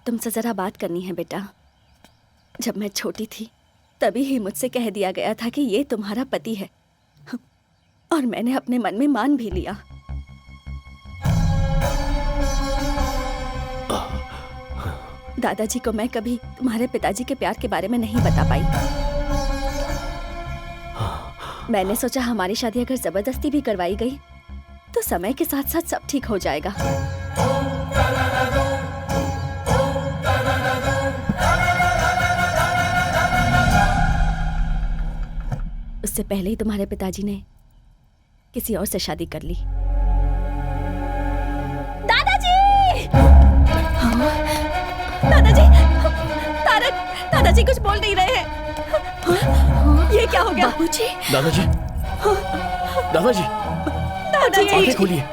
तुमसे जरा बात करनी है बेटा। जब मैं छोटी थी तभी ही मुझसे कह दिया गया था कि ये तुम्हारा पति है, और मैंने अपने मन में मान भी लिया। दादाजी को मैं कभी तुम्हारे पिताजी के प्यार के बारे में नहीं बता पाई। मैंने सोचा हमारी शादी अगर जबरदस्ती भी करवाई गई तो समय के साथ साथ सब ठीक हो जाएगा। उससे पहले ही तुम्हारे पिताजी ने किसी और से शादी कर ली। दादाजी! हाँ? दादाजी! तारक! दादाजी कुछ बोल नहीं रहे हैं। हाँ? ये क्या हो गया? बाबूजी! दादाजी! दादाजी! दादाजी! आंखें खोलिए।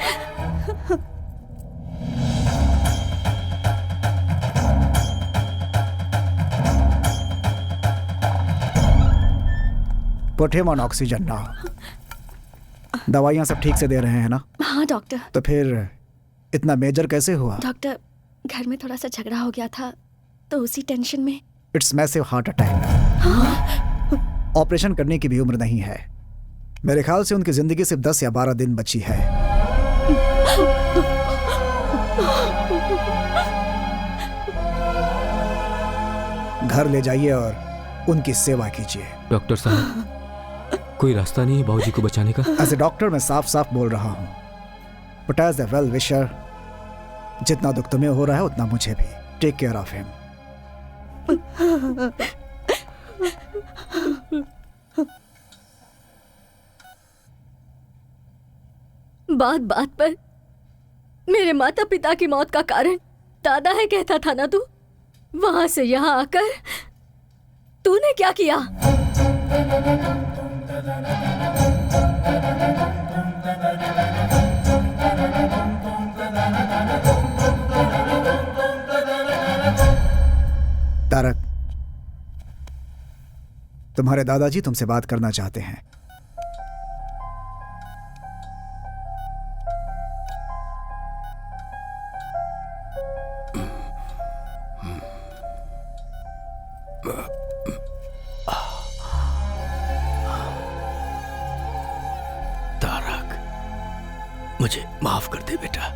Put him on oxygen now. दवाइयाँ सब ठीक से दे रहे हैं ना? हाँ डॉक्टर। तो फिर इतना मेजर कैसे हुआ? डॉक्टर, घर में थोड़ा सा झगड़ा हो गया था तो उसी टेंशन में। It's massive heart attack. Operation करने की भी उम्र नहीं है। मेरे ख्याल से उनकी जिंदगी सिर्फ 10 या 12 दिन बची है। घर ले जाइए और उनकी सेवा कीजिए। डॉक्टर साहब, कोई रास्ता नहीं है बाबूजी को बचाने का? एज ए डॉक्टर मैं साफ साफ बोल रहा हूँ, but as a well wisher, जितना दुख तुम्हें हो रहा है उतना मुझे भी। Take care of him. बात बात पर मेरे माता पिता की मौत का कारण दादा है कहता था ना तू? वहां से यहां आकर तूने क्या किया? तारक, तुम्हारे दादाजी तुमसे बात करना चाहते हैं। तारक, मुझे माफ कर दे बेटा।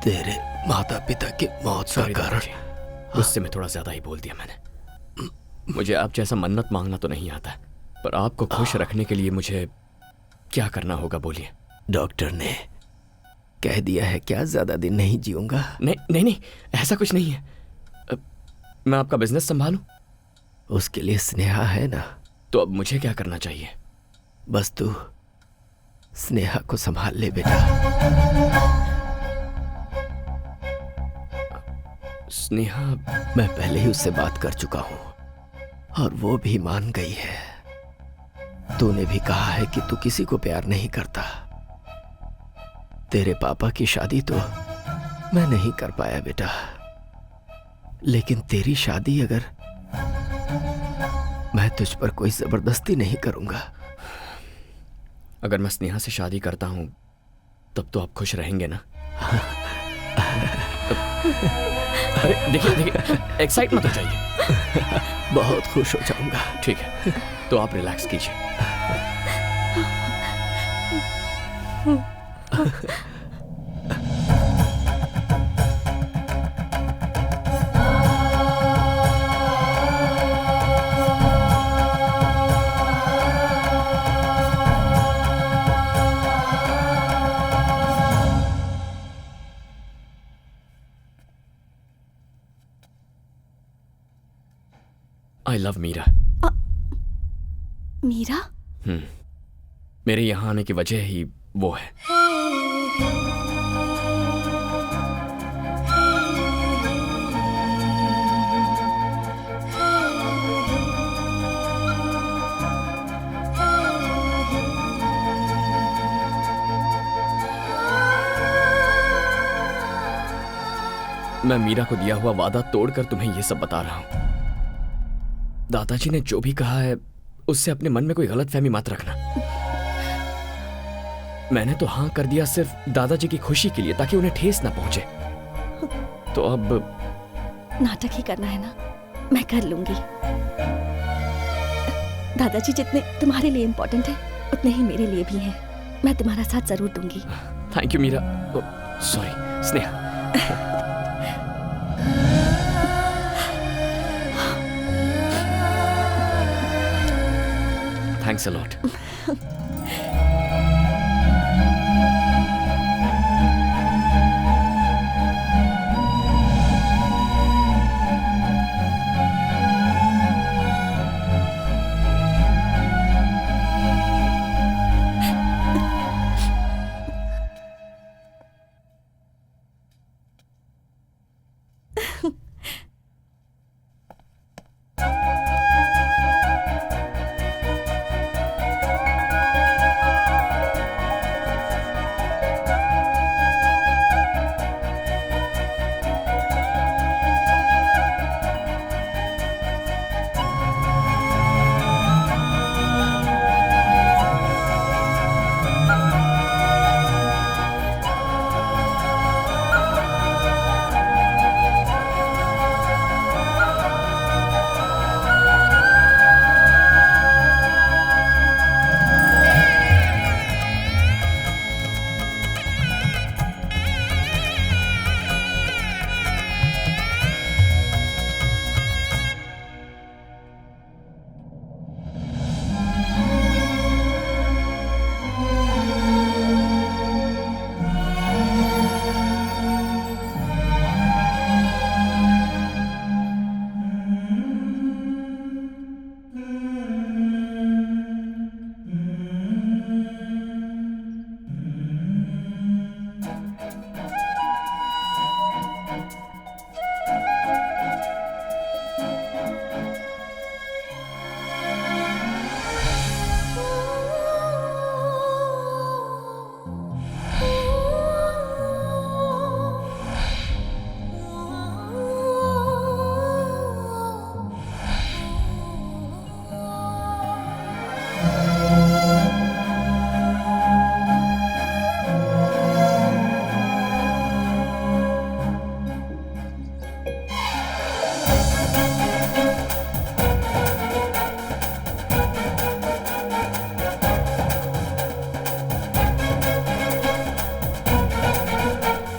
तेरे माता पिता की मौत का कारण गुस्से में थोड़ा ज्यादा ही बोल दिया मैंने। मुझे आप जैसा मन्नत मांगना तो नहीं आता, पर आपको खुश रखने के लिए मुझे क्या करना होगा बोलिए। डॉक्टर ने कह दिया है क्या ज्यादा दिन नहीं जीऊंगा? नहीं नहीं नहीं, ऐसा कुछ नहीं है। मैं आपका बिजनेस संभालूं? उसके लिए स्नेहा है ना। तो अब मुझे क्या करना चाहिए? बस तू स्नेहा को संभाल ले बेटा। स्नेहा? मैं पहले ही उससे बात कर चुका हूं और वो भी मान गई है। तूने भी कहा है कि तू किसी को प्यार नहीं करता। तेरे पापा की शादी तो मैं नहीं कर पाया बेटा, लेकिन तेरी शादी अगर मैं तुझ पर कोई जबरदस्ती नहीं करूंगा। अगर मैं स्नेहा से शादी करता हूं तब तो आप खुश रहेंगे ना? अरे देखिए देखिए, एक्साइट मत हो जाइए। बहुत खुश हो जाऊंगा। ठीक है, तो आप रिलैक्स कीजिए। I love Meera. मीरा? मेरे यहां आने की वजह ही वो है। मैं मीरा को दिया हुआ वादा तोड़कर तुम्हें यह सब बता रहा हूं। दादाजी ने जो भी कहा है उससे अपने मन में कोई गलतफहमी मत रखना। मैंने तो हां कर दिया सिर्फ दादाजी की खुशी के लिए, ताकि उन्हें ठेस ना पहुंचे। तो अब नाटक ही करना है ना, मैं कर लूंगी। दादाजी जितने तुम्हारे लिए इम्पोर्टेंट है उतने ही मेरे लिए भी हैं। मैं तुम्हारा साथ जरूर दूंगी। Thank you Meera. Sorry Sneha. Thanks a lot.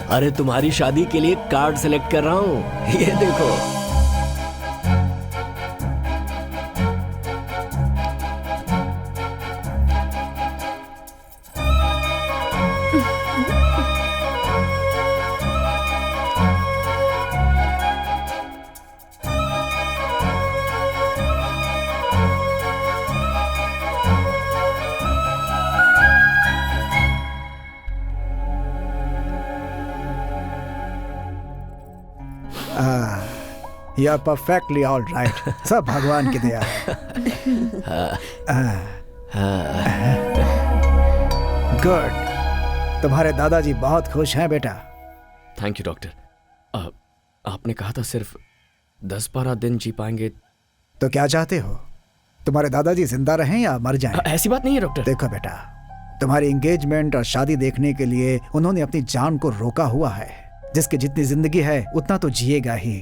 अरे तुम्हारी शादी के लिए कार्ड सेलेक्ट कर रहा हूं, ये देखो। You are perfectly all right. सब भगवान की दया है। गुड, तुम्हारे दादाजी बहुत खुश हैं बेटा। Thank you doctor. आपने कहा था सिर्फ 10-12 दिन जी पाएंगे। तो क्या चाहते हो, तुम्हारे दादाजी जिंदा रहें या मर जाएं? ऐसी बात नहीं है डॉक्टर। देखो बेटा, तुम्हारी एंगेजमेंट और शादी देखने के लिए उन्होंने अपनी जान को रोका हुआ है। जिसकी जितनी जिंदगी है उतना तो जिएगा ही।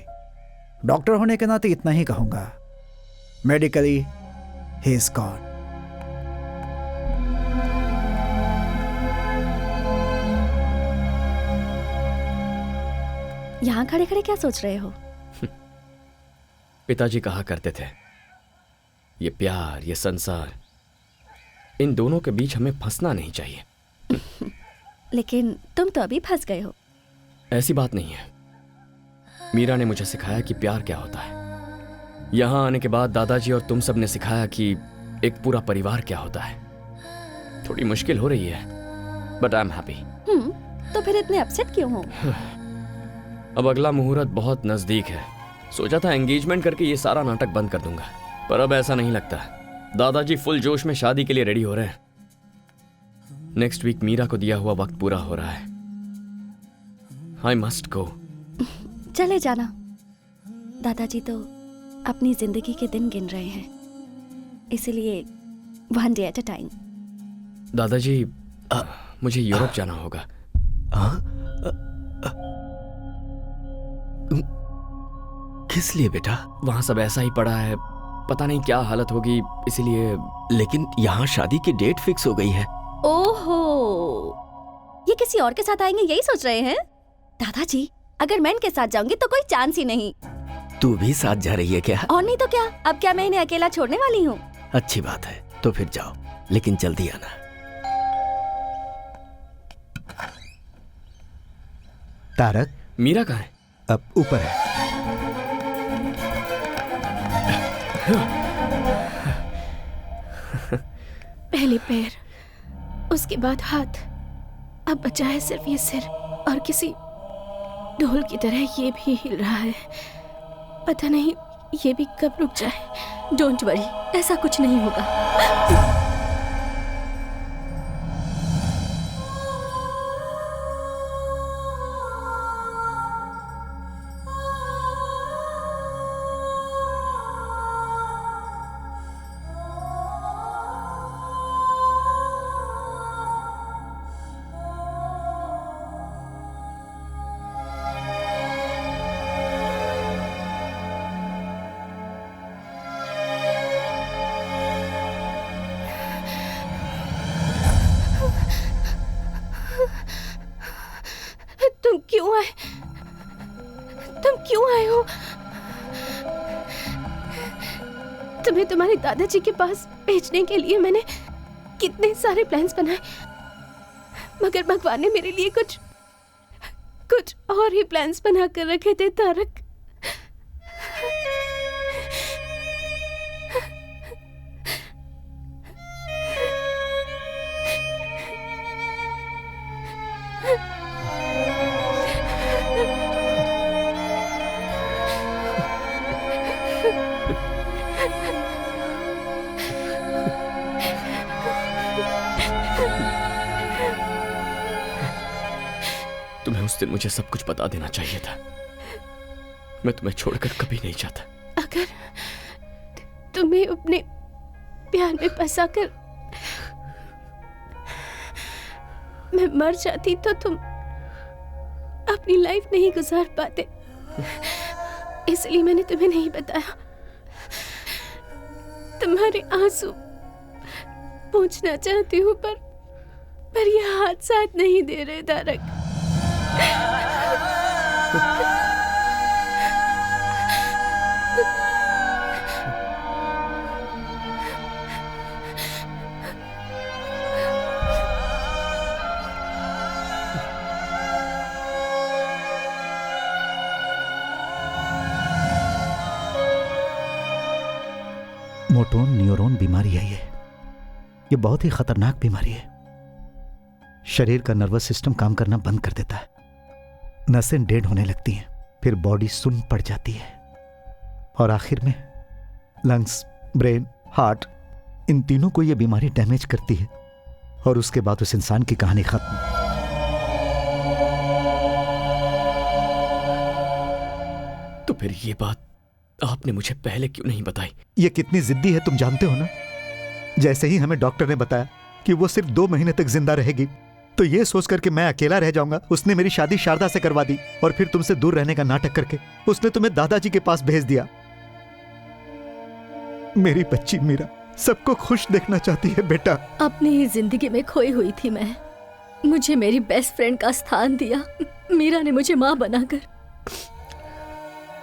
डॉक्टर होने के नाते इतना ही कहूंगा, मेडिकली ही इज गॉन। यहाँ खड़े खड़े क्या सोच रहे हो? पिताजी कहा करते थे, ये प्यार, ये संसार, इन दोनों के बीच हमें फंसना नहीं चाहिए। लेकिन तुम तो अभी फंस गए हो। ऐसी बात नहीं है। मीरा ने मुझे सिखाया कि प्यार क्या होता है। यहाँ आने के बाद दादाजी और तुम सब ने सिखाया कि एक पूरा परिवार क्या होता है। थोड़ी मुश्किल हो रही है, बट आई एम हैप्पी। तो फिर इतने अपसेट क्यों हो? अब अगला मुहूर्त बहुत नजदीक है। सोचा था एंगेजमेंट करके ये सारा नाटक बंद कर दूंगा, पर अब ऐसा नहीं लगता। दादाजी फुल जोश में शादी के लिए रेडी हो रहे हैं। नेक्स्ट वीक मीरा को दिया हुआ वक्त पूरा हो रहा है। I must go. चले जाना। दादाजी तो अपनी जिंदगी के दिन गिन रहे हैं, इसलिए 1 day at a time। दादाजी, मुझे यूरोप जाना होगा। किस लिए बेटा? वहां सब ऐसा ही पड़ा है, पता नहीं क्या हालत होगी, इसीलिए। लेकिन यहाँ शादी की डेट फिक्स हो गई है। ओहो, ये किसी और के साथ आएंगे यही सोच रहे हैं? दादाजी, अगर मैं इनके साथ जाऊंगी तो कोई चांस ही नहीं। तू भी साथ जा रही है क्या? और नहीं तो क्या, अब क्या मैं इन्हें अकेला छोड़ने वाली हूँ? अच्छी बात है, तो फिर जाओ, लेकिन जल्दी आना। तारक, मीरा कहाँ है? अब ऊपर है। पहले पैर, उसके बाद हाथ, अब बचा है सिर्फ ये सिर, और किसी ढोल की तरह ये भी हिल रहा है। पता नहीं ये भी कब रुक जाए। डोंट वरी, ऐसा कुछ नहीं होगा। तुम क्यों आए हो? तुम्हें तुम्हारे दादाजी के पास भेजने के लिए मैंने कितने सारे प्लान्स बनाए, मगर भगवान ने मेरे लिए कुछ और ही प्लान्स बना कर रखे थे तारक। तुम्हें उस दिन मुझे सब कुछ बता देना चाहिए था। मैं तुम्हें छोड़कर कभी नहीं जाता। अगर तुम्हें अपने प्यार में फंसाकर मैं मर जाती तो तुम अपनी लाइफ नहीं गुजार पाते, इसलिए मैंने तुम्हें नहीं बताया। तुम्हारे आंसू पूछना चाहती हूँ, पर ये हाथ साथ नहीं दे रहे तारक। मोटोन न्यूरॉन बीमारी है ये बहुत ही खतरनाक बीमारी है। शरीर का नर्वस सिस्टम काम करना बंद कर देता है, नसें डेड होने लगती हैं, फिर बॉडी सुन्न पड़ जाती है और आखिर में लंग्स, ब्रेन, हार्ट, इन तीनों को यह बीमारी डैमेज करती है और उसके बाद उस इंसान की कहानी खत्म। तो फिर ये बात आपने मुझे पहले क्यों नहीं बताई? ये कितनी जिद्दी है तुम जानते हो ना। जैसे ही हमें डॉक्टर ने बताया कि वो सिर्फ 2 महीने तक जिंदा रहेगी, तो ये सोचकर कि मैं अकेला रह जाऊंगा, उसने मेरी शादी शारदा से करवा दी और फिर तुमसे दूर रहने का नाटक करके उसने तुम्हें दादाजी के पास भेज दिया। मेरी बच्ची मीरा सबको खुश देखना चाहती है बेटा। अपनी ही जिंदगी में खोई हुई थी मैं, मुझे मेरी बेस्ट फ्रेंड का स्थान दिया मीरा ने मुझे मां बनाकर।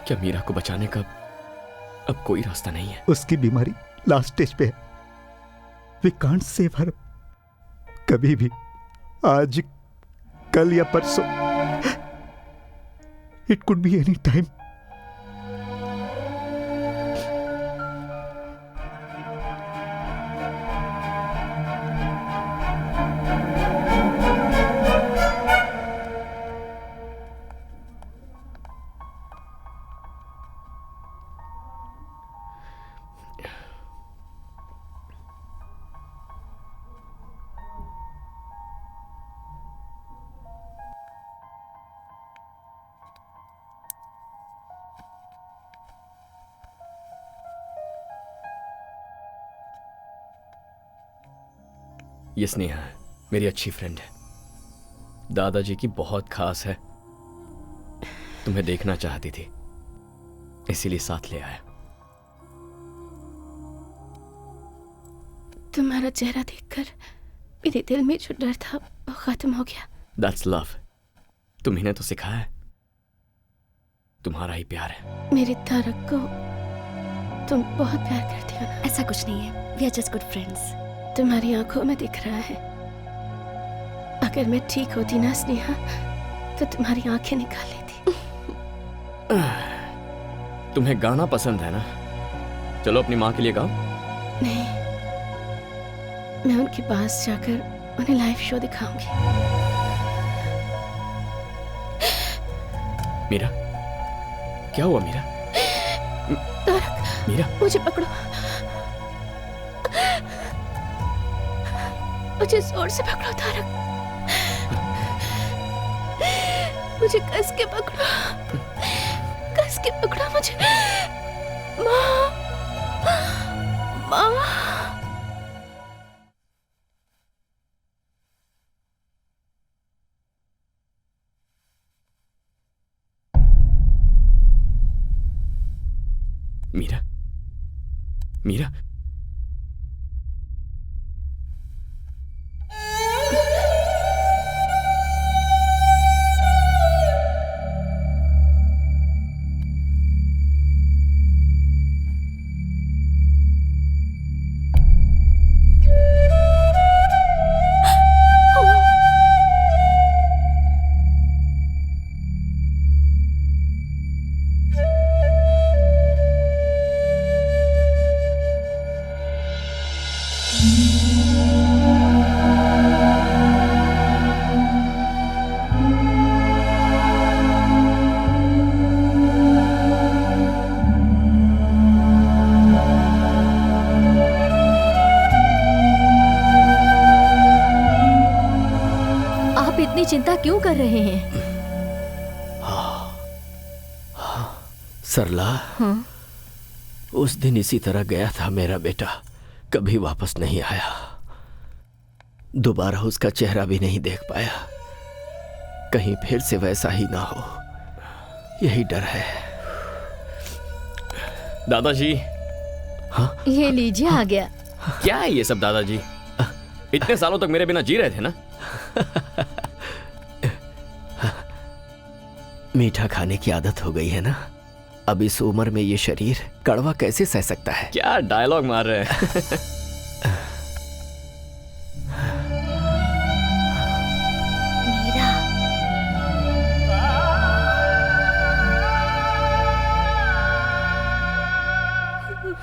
क्या मीरा को बचाने का अब कोई रास्ता नहीं है? उसकी बीमारी लास्ट स्टेज पे है। We can't save her. कभी भी, आज, कल या परसों, it could be any time. ये स्नेहा है, मेरी अच्छी फ्रेंड है, दादाजी की बहुत खास है। तुम्हें देखना चाहती थी, इसीलिए साथ ले आया। तुम्हारा चेहरा देखकर मेरे दिल में जो डर था वो खत्म हो गया। That's love। तुम्हें तो सिखाया है, तुम्हारा ही प्यार है। मेरे तारक को तुम बहुत प्यार करती हो ना? ऐसा कुछ नहीं है, we are just good friends। तुम्हारी आंखों में दिख रहा है। अगर मैं ठीक होती ना स्नेहा, तो तुम्हारी आंखें निकाल लेती। तुम्हें गाना पसंद है ना? चलो अपनी माँ के लिए गाओ। नहीं, मैं उनके पास जाकर उन्हें लाइव शो दिखाऊंगी। मीरा, क्या हुआ मीरा? तारक, मीरा, मुझे पकड़ो, मुझे जोर से पकड़ो तारक, मुझे कस के पकड़ो, कस के पकड़ो मुझे। माँ, माँ। मीरा, मीरा, चिंता क्यों कर रहे हैं? सरला, हाँ? उस दिन इसी तरह गया था मेरा बेटा, कभी वापस नहीं आया। दोबारा उसका चेहरा भी नहीं देख पाया। कहीं फिर से वैसा ही ना हो, यही डर है। दादाजी। हाँ? ये लीजिए, आ गया। क्या है ये सब दादाजी? इतने सालों तक मेरे बिना जी रहे थे ना? मीठा खाने की आदत हो गई है ना, अब इस उम्र में ये शरीर कड़वा कैसे सह सकता है? क्या डायलॉग मार रहे हैं? मीरा,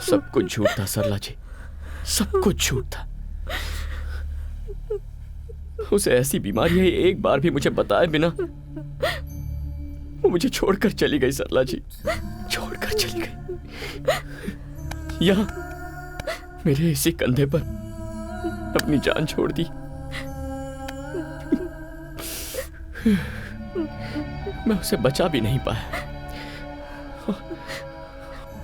सब कुछ झूठ था सरला जी, सब कुछ झूठ था। उसे ऐसी बीमारी है, एक बार भी मुझे बताए बिना वो मुझे छोड़कर चली गई। सरला जी छोड़कर चली गई, यहाँ मेरे इसी कंधे पर अपनी जान छोड़ दी। मैं उसे बचा भी नहीं पाया।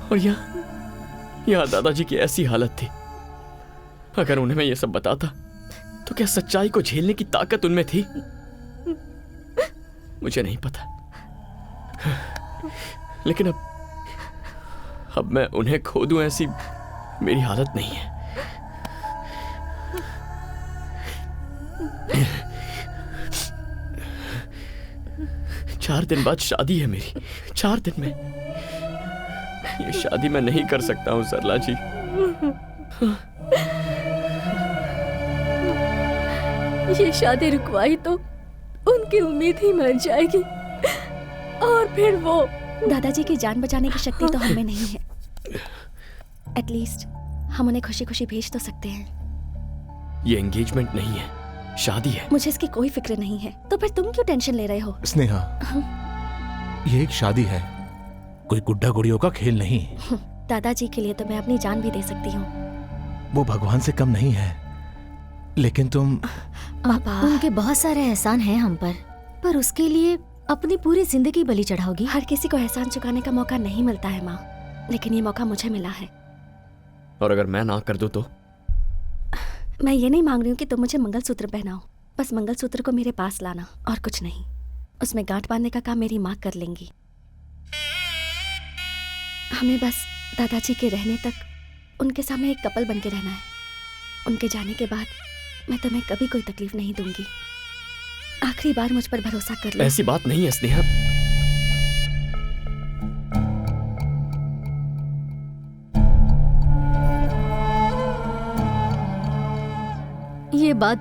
और यहाँ दादाजी की ऐसी हालत थी, अगर उन्हें मैं ये सब बताता तो क्या सच्चाई को झेलने की ताकत उनमें थी? मुझे नहीं पता, लेकिन अब मैं उन्हें खो दूं ऐसी मेरी हालत नहीं है। चार दिन बाद शादी है मेरी, 4 दिन में। ये शादी मैं नहीं कर सकता हूं सरला जी। ये शादी रुकवाई तो उनकी उम्मीद ही मर जाएगी, और फिर वो। दादाजी की जान बचाने की शक्ति तो हमें नहीं है। एटलीस्ट हम उन्हें खुशी खुशी भेज तो सकते हैं। ये एंगेजमेंट नहीं है, शादी है। मुझे इसकी कोई फिक्र नहीं है, तो फिर तुम क्यों टेंशन ले रहे हो? स्नेहा, ये एक शादी है, कोई गुड्डा गुड़ियों का खेल नहीं। दादाजी के लिए तो मैं अपनी जान भी दे सकती हूँ। वो भगवान से कम नहीं है, लेकिन तुम। पापा, उनके बहुत सारे एहसान हैं हम पर उसके लिए अपनी पूरी जिंदगी बलि चढ़ाओगी? हर किसी को एहसान चुकाने का मौका नहीं मिलता है माँ, लेकिन ये मौका मुझे मिला है। और अगर मैं ना कर दूं तो? मैं ये नहीं मांग रही हूँ कि तुम मुझे मंगलसूत्र पहनाओ, बस मंगलसूत्र को मेरे पास लाना और कुछ नहीं। उसमें गांठ बांधने का काम मेरी माँ कर लेंगी। हमें बस दादाजी के रहने तक उनके सामने एक कपल बन के रहना है। उनके जाने के बाद मैं तुम्हें कभी कोई तकलीफ नहीं दूंगी। आखिरी बार मुझ पर भरोसा कर लो। ऐसी बात नहीं है स्नेहा। ये बात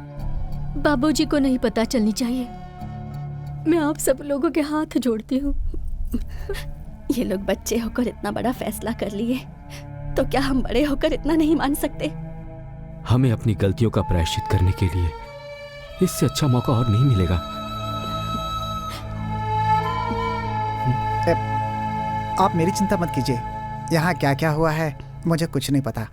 बाबूजी को नहीं पता चलनी चाहिए। मैं आप सब लोगों के हाथ जोड़ती हूँ। ये लोग बच्चे होकर इतना बड़ा फैसला कर लिए, तो क्या हम बड़े होकर इतना नहीं मान सकते? हमें अपनी गलतियों का प्रायश्चित करने के लिए इससे अच्छा मौका और नहीं मिलेगा। आप मेरी चिंता मत कीजिए। यहाँ क्या क्या हुआ है मुझे कुछ नहीं पता।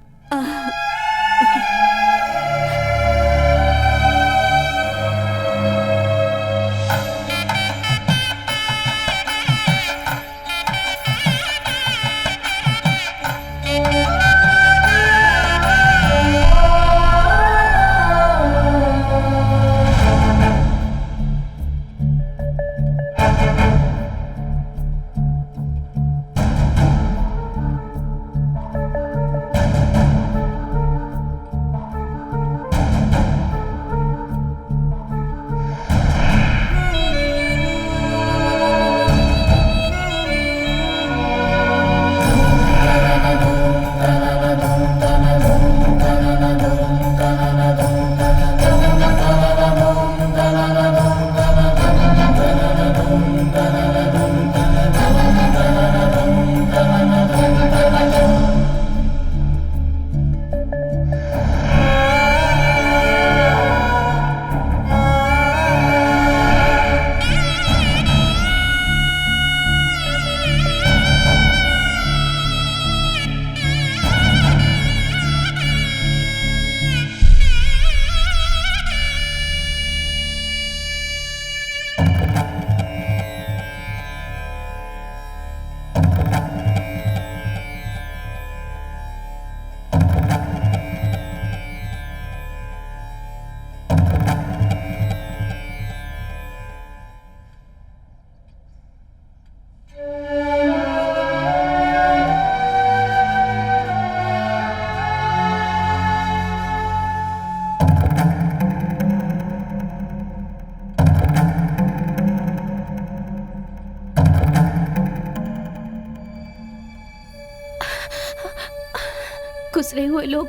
गुजरे हुए लोग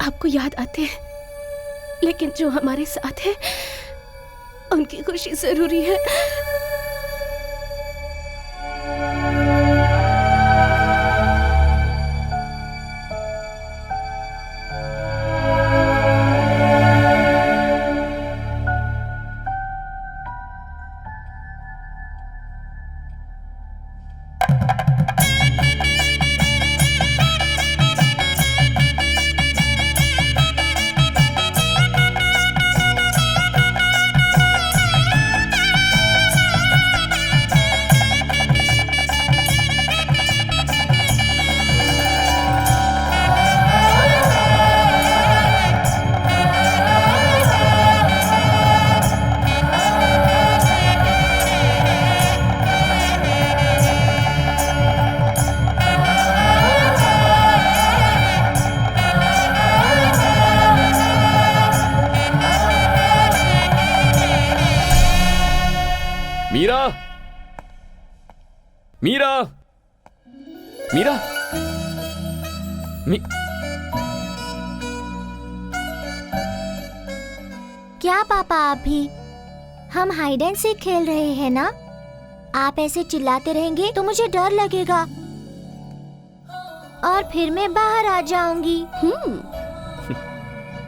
आपको याद आते हैं, लेकिन जो हमारे साथ है उनकी खुशी जरूरी है। मीरा, मीरा, मीरा, क्या पापा आप भी? हम हाइड एंड सीक खेल रहे हैं ना? आप ऐसे चिल्लाते रहेंगे तो मुझे डर लगेगा और फिर मैं बाहर आ जाऊंगी।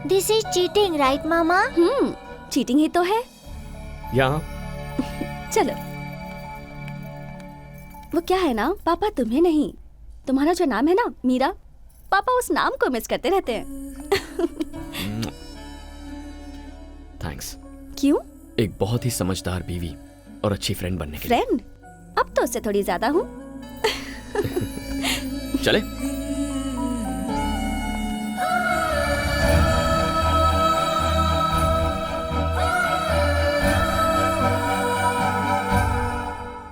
दिस इज चीटिंग, राइट मामा? चीटिंग ही तो है। यहाँ चलो। वो क्या है ना, पापा तुम्हें नहीं, तुम्हारा जो नाम है ना मीरा, पापा उस नाम को मिस करते रहते हैं। थैंक्स। क्यों? एक बहुत ही समझदार बीवी और अच्छी फ्रेंड बनने के लिए। फ्रेंड? अब तो उससे थोड़ी ज्यादा हूँ। चले।